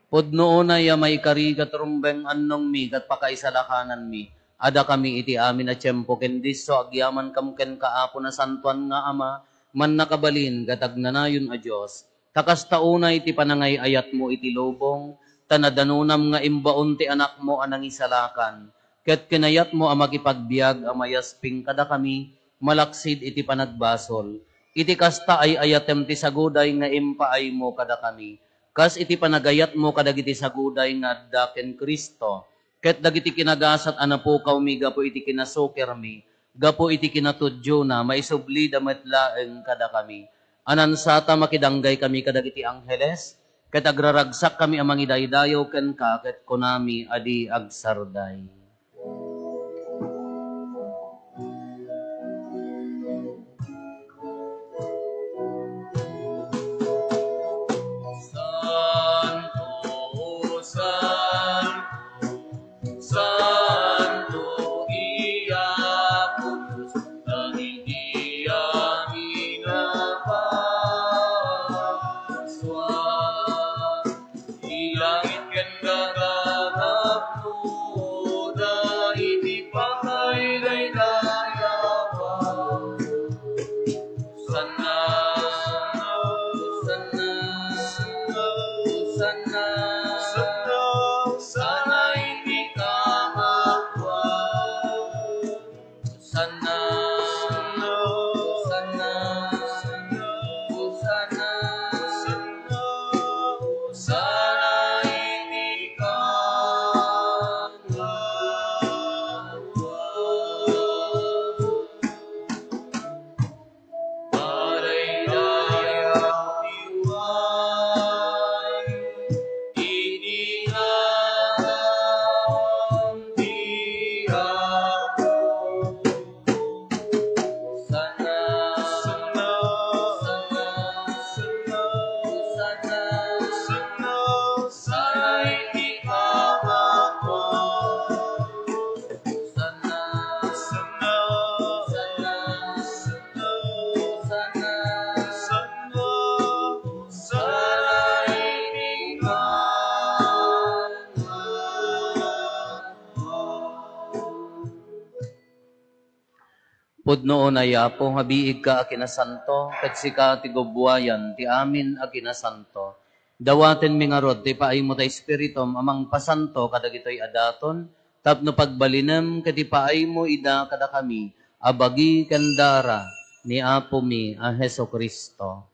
Pudno na ya may karigat rumbeng annong mi kat pakaisalakanan mi. Ada kami iti amin a tiyempo ken diso agyaman kam ken kaapo na santuan nga Ama. Man nakabalin, gatag nanayon a Diyos, takas tauna iti panangay ayat mo iti lobong, tanadanunam nga imbaon ti anak mo anang isalakan, ket kinayat mo ang makipagbiag amayasping kada kami, malaksid iti panagbasol, iti kasta ay ayatem ti saguday nga impaay mo kada kami, kas iti panagayat mo kadagiti saguday nga daken Kristo, ket dagiti kinagasat anapukaw mi gapo iti kinasuker mi, gapo iti kinatudyo na maisubli damet laeng kada kami. Anansata makidanggay kami kadagiti angheles, ket agraragsak kami amang idaydayo ken ka, ket kunami adi agsarday. Pudno na yapo, habiig ka akinasanto, ket sika ti gubwayan, ti amin akinasanto. Dawaten mi nga rod, ti paay mo ta espiritum, amang pasanto, kadagitoy adaton, tapno pagbalinem, ket ti paay mo ida kada kami, abagi kandara, ni apo mi, a Heso Kristo.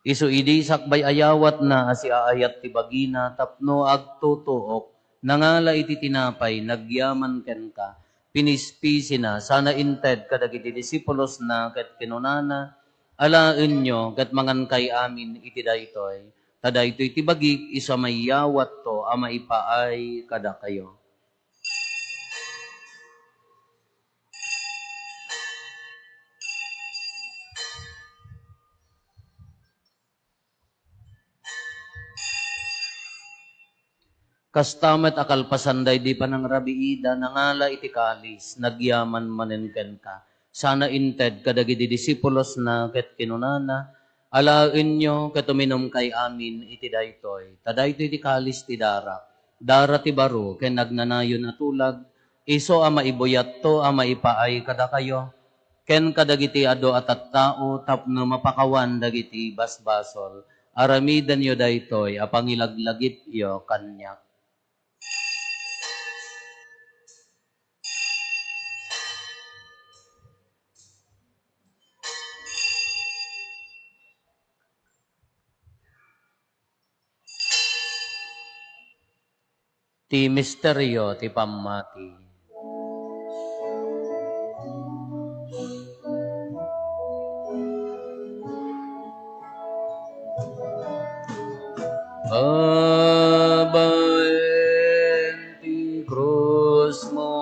Isu idi sakbay ayawat na, asi aayat ti bagina, tapno agtutuok, nangala iti tinapay, nagyaman ken ka, pinispisi na, sana inted kadagiti disipulos na ket kinunana, alaen nyo ket mangan kay amin iti daytoy. Tadaytoy ti bagik isa mayawat to ama ipaay kada kayo. Kastamet akalpasanday di panang rabiida, nangala iti kalis, nagyaman manenken ka. Sana inted kadagiti disipulos na ket kinunana, alaen nyo ket uminom kay amin iti daytoy. Tadaytoy ti kalis ti dara. Dara ti baro, ken nagnanayon atulag, iso ama ibuyat to, ama ipaay kada kayo, ken kadagiti ado at tao, tapno mapakawan dagiti basbasol. Aramidan yo daytoy, apangilaglagit yo kanyak. Ti misteryo ti pammati. Babaen ti krus mo,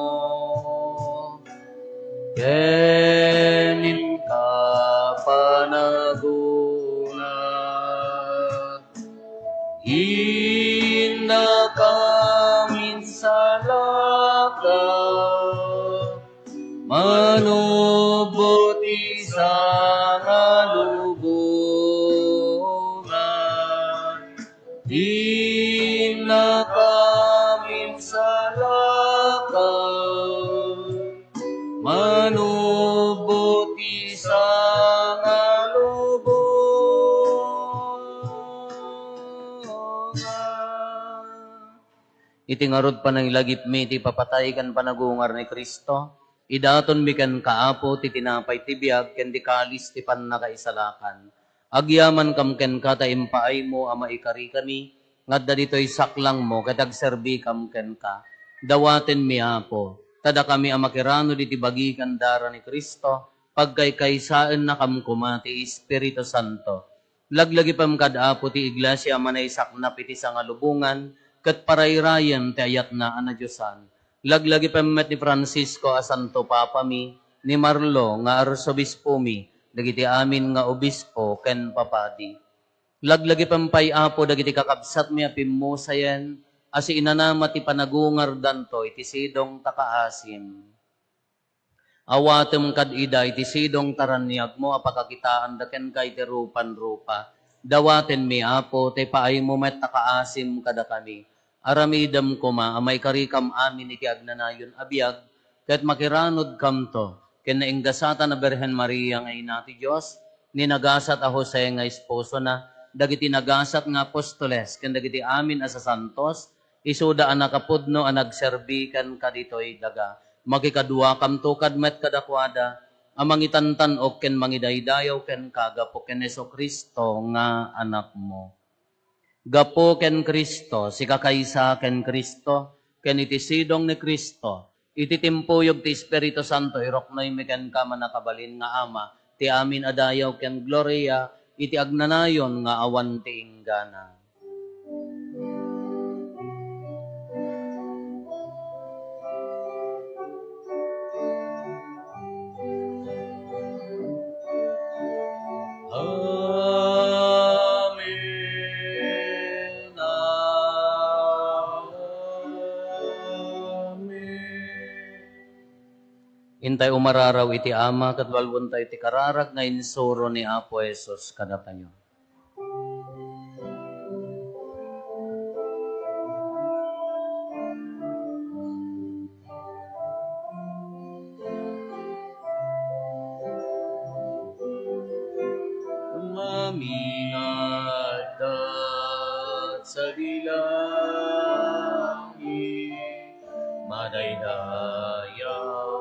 kenin ka panagunat, inna kamin salaka, manubuti sa ngalubungan, inna kamin salaka, manubuti sa ngalubungan. Itingarod pa ng ilagip mi, ti papatay kan panagungar ni Kristo, idaton mi kan kaapo, ti tinapay ti biyag, ken di kalis ti pan nakaisalakan. Agyaman kam ken kata impaay mo, ama ikari kami, ngadda dito'y saklang mo, katag serbi kam ken ka. Dawaten mi apo, tada kami amakirano diti bagikan dara ni Kristo, pagkaykaysaan na kam kumati Espiritu Santo. Laglagi pam kadapo ti iglesia manay saknap iti sangalubungan, ket parayrayan ti ayat na anadyosan. Laglagi pam met ni Francisco a Santo Papa mi, ni Marlo nga arsobispo mi, dagiti amin nga obispo ken papadi. Laglagi pampay apo dagiti kakabsat mi apimmusayen, asi inanama ti panagungar danto iti sidong takaasim. Awatem kad ida iti sidong taraniag mo apakakitaan daken kay ti rupan-rupa. Dawaten mi apo te paay mo met takaasim kada kami. Aramidam kuma amay karikam amin iti agnanayon abiyag, ket makiranod kam to, ken nainggasata na Berhen Maria nga ina ti Dios, ni nagasat a Jose nga esposo na, dagiti nagasat nga apostoles, ken dagiti amin asa santos, isuda ang nakapudno ang nagserbikan kaditoy daga. Makikadua kam to kadmet kadakwada, amang itantan o ken mangidaydayaw ken kagapo ken Heso Kristo nga anak mo. Gapo ken Kristo, si kakaysa ken Kristo, ken iti sidong ni Kristo, iti timpuyog ti Espiritu Santo, iroknoy mi ken ka manakabalin nga ama, ti amin adayaw ken gloria, iti agnanayon nga awan ti inggana. Intay umararaw iti ama, katwalwon tayo iti kararag nga insuro ni Apo Jesus kada kanyo. Mamingadat sa dilangit, madaydayaw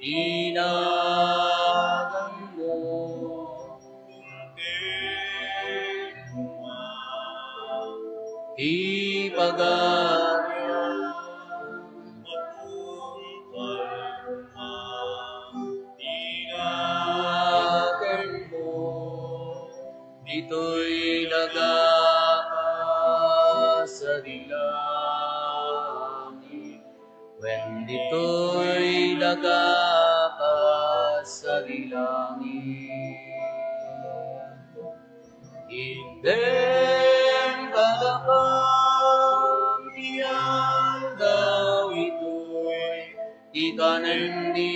tinagan mo, ipagarya, tinagan mo, dito'y nagaka sa dilangit, when dito'y nagaka sa dilangit. Indem kadakam tiyan daw ito'y ikananditi,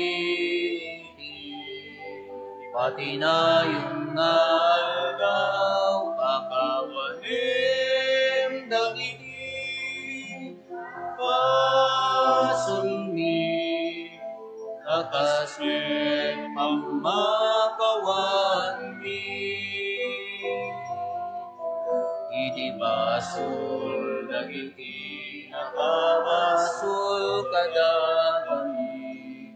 pati na yung nalgaw kakawanim dagiti pasunmi, kakaswet pamakawan mi. Iti basul dagiti nakabasul kadagami,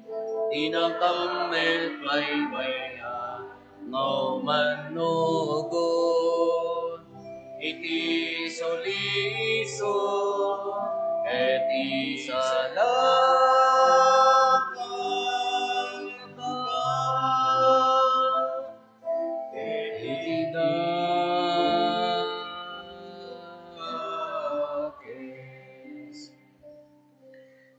tinakammet baybaya ngaw manugon, iti soliso, et isalakal ka, iti dakes.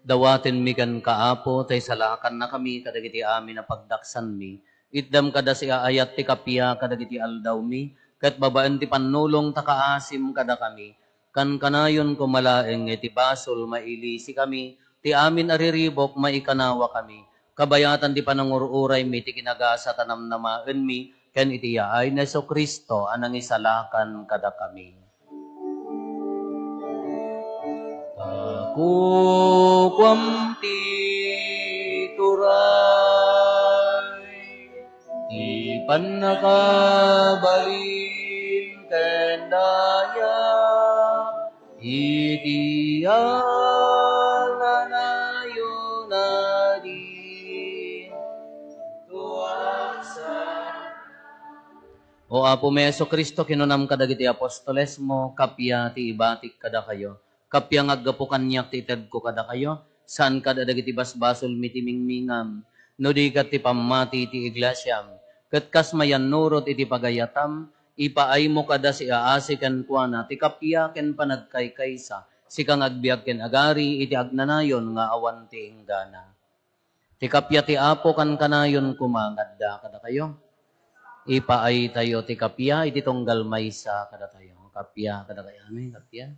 Dawaten mi kan kaapo, tay salakan na kami, kadagiti amin na pagdaksan mi. Itdam kada si aayat ti kapya, kadagiti aldaw mi, kat babaan ti panulong takaasim kada kami. Kan kanayon kumalaeng iti basol mailisi kami, ti amin ariribok maikanawa kami. Kabayatan ti panangururay mi, ti kinagasa tanamnamaen mi, ken iti yaay na Hesus Kristo, anang isalakan kada kami. Kukwam ti turay, ti pannakabalin kendaya, iti alanayo na di tuwaksan. O Apo Meso Kristo, kinunam kadagiti apostoles mo, kapya ti ibatik kada kayo. Kapya ngaggapo kanyak ti ited ko kada kayo, saan kada dagiti basbasol mitimingmingam, no di kat ti pamati ti iglesyam, kat kas mayan nurot iti pagayatam, ipaay mo kada si aasi ken kuana, ti kapya ken panagkaykaysa, si kang agbiag ken agari, iti agnanayon nga awan ti inggana. Ti kapya ti Apo kan kanayon kumangadda kada kayo, ipaay tayo ti kapya, iti tunggal maysa kada tayo. Kapya kada kayo. Amen, kapya.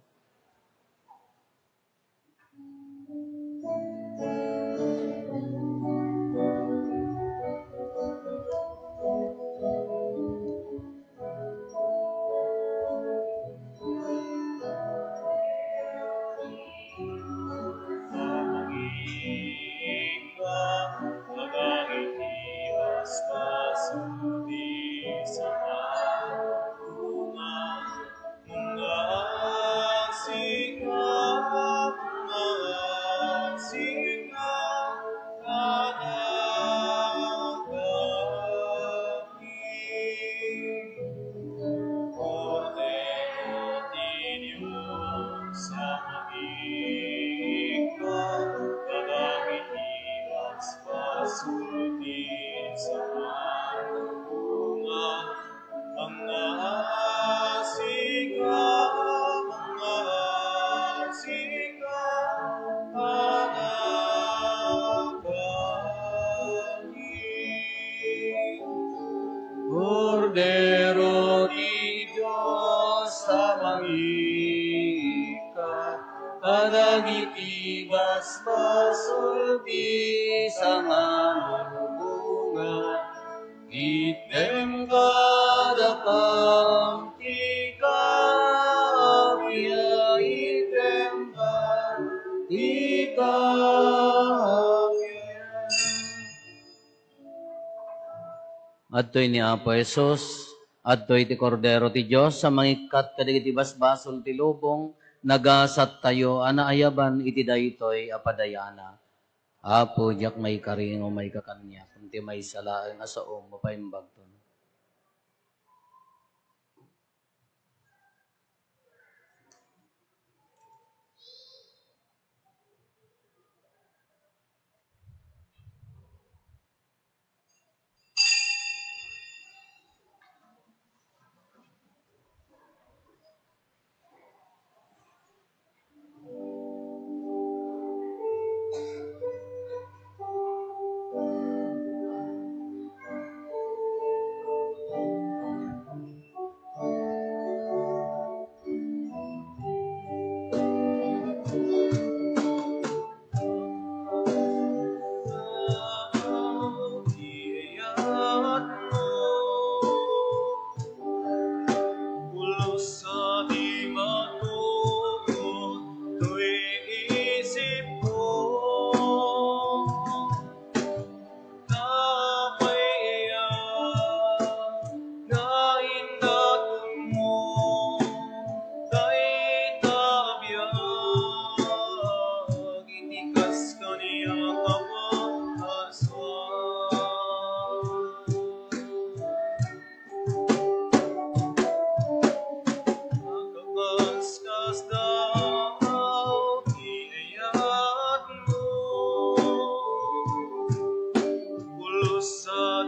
Cordero di Diyos sa mangikat, kadagiti basbasol ti sanganulungan, item kadakam ti kapya, item ti kapya. Adtoy ni Apo Jesus, adtoy ti Kordero ti Diyos, sa mangikat kadagiti basbasol ti lubong, nagasat tayo, anaayaban iti daytoy apadayana. Apo, diyak may karing o may kakanya, kunti may salaan asaong mapaimbag ton.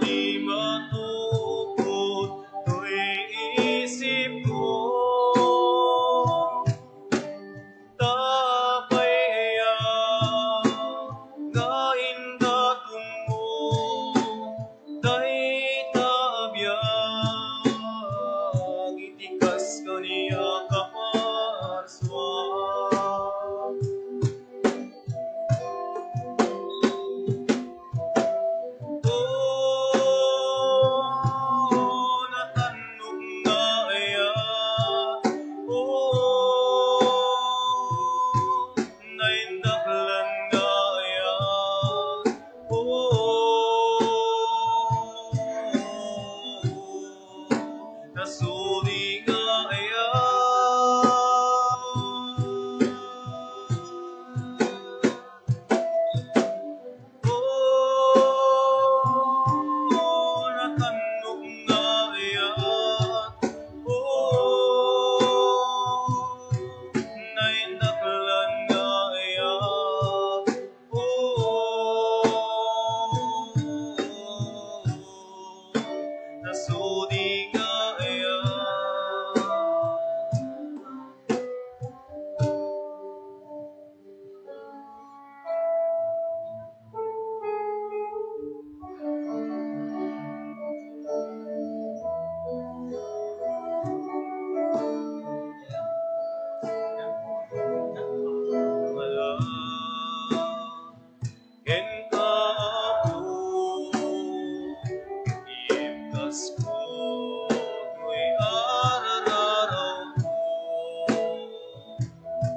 di matukod ko'y isip ko. Tapaya nga indatong mo, day tabiyang itikas kaniya kaparswa. Natanong nga aya, naindaklan nga aya, nasuri nga aya. Natanong nga aya, naindaklan nga aya, nasudi nga aya. Wala ken ka ako, iibkas ko, ko'y arararaw ko,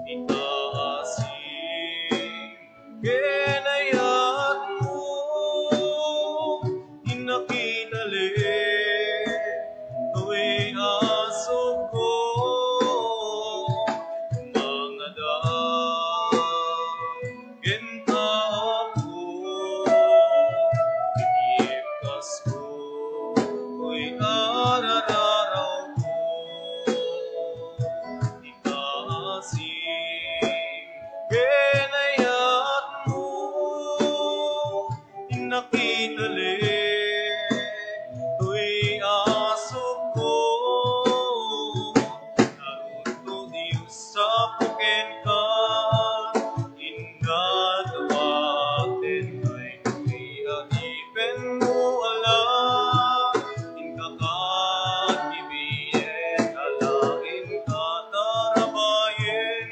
itaasing kinayat mo, inakinali, ko'y aso ko, mga genta ako, iibkas ko, ko'y arararaw ko, itaasing kinayat mo, inakinali, ko'y aso ko, naruto Diyos sa puken ka, ingadawaten ay ko'y adipen mo ala, inkakatibiyen, alain ka tarabayen,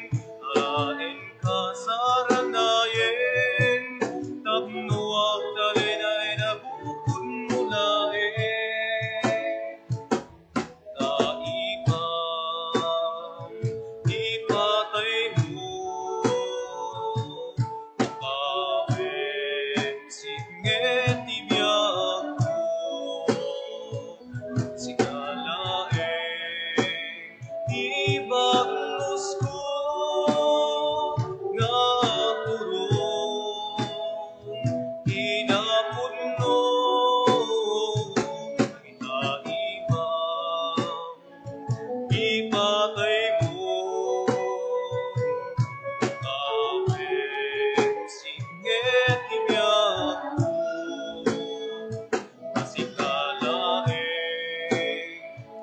alain ka saranayen, tapnuwag talinay na bukod mo laeng. Taikam, ipatay mo, kawin, singet tibiyag ko, sigalaeng, ibagnos ko, nga turong, inapunno, itaimam, ipatay mo, kawin, singet tibiyag ko, kasigalaeng,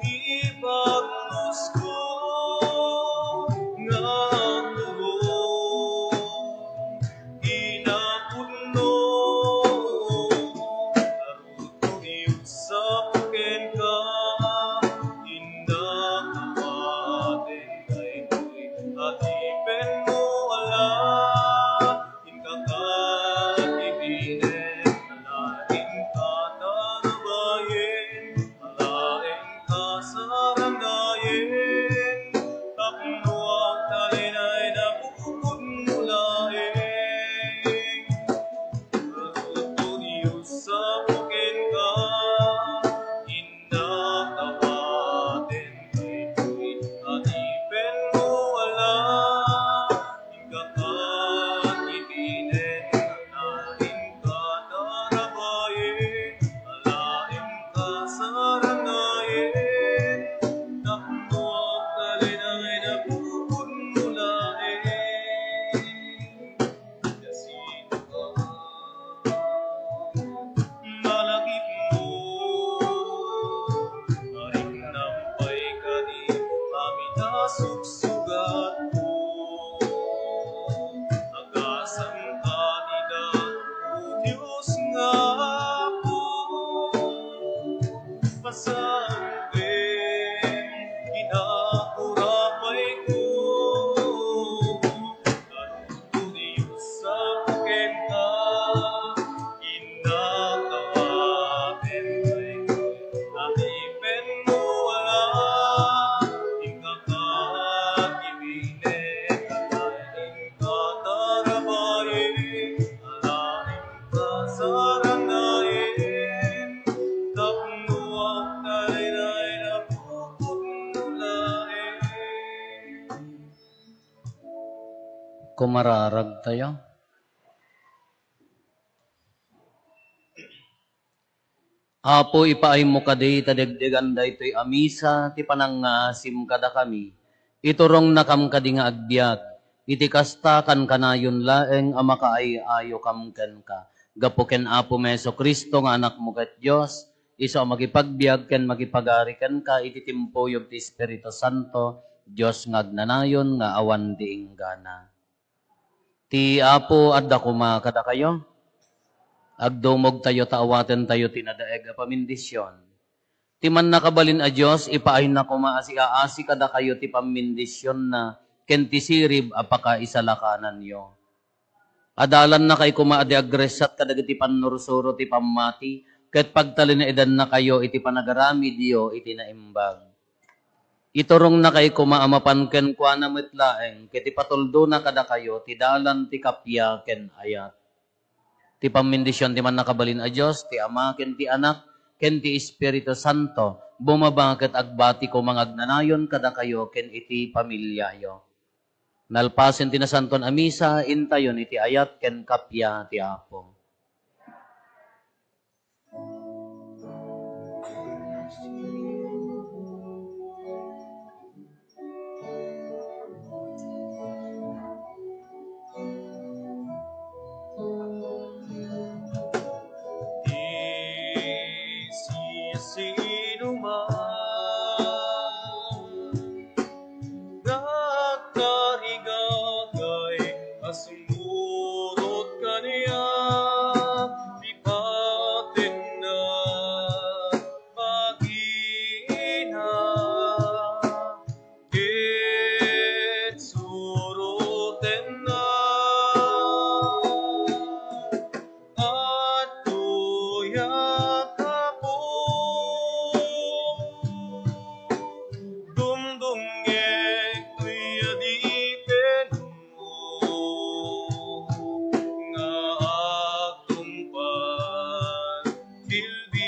ibagnos ko, nga turong, inapunno, naruto Diyos sa puken ka, indakawaten ay ko'y adipen mo ala, inkakatibinen, alain ka tarabayen, alain ka saranayen, tapnuwag talinay na bukod mo laeng, naruto Diyos sa puken ka, Kumararag tayo. Apo ipaay mo kadi tadagdagan da ito'y amisa, ti panangasim kada kami. Iturong nakam kadi nga agbyag. Iti kasta kan kanayon laeng amakaay ayo kam ken ka. Gapo ken Apo Meso Kristo nga anak mo ket Dios, iso magipagbiag ken magipagari ken ka iti timpoyob ti Espiritu Santo, Dios nga agnanayon nga awan diing gana. Ti Apo adda kuma kada kayo. Agdumog tayo taawaten tayo tinadaeg a pamindisyon. Ti man nakabalin a Dios ipaay na kumaasi-aasi kada kayo ti pamindisyon na ken ti sirib apaka isalakanan yo. Adalan na kay kumaadi agresat kadagiti panursuro ti pamati ket pagtalin na edan na kayo iti panagarami Dio iti naimbag. Iturong na kay kumaamapan ken kuana metlaeng ket ipatuldo na kada kayo ti dalan ti kapya ken ayat. Ti pamindisyon ti man nakabalin a Dios, ti Ama, ken ti Anak, ken ti Espiritu Santo, bumaba ket agbati ko mangagnanayon kada kayo ken iti pamilyayo. Nalpasen ti nasanton a misa, intayon iti ayat ken kapya ti Apo. Sino man nagkarigagay asunurot kaniya lipatin na magina ket suroten na at tuyak ako dumdungeg tuya dipen mo nga agtumpan bilbi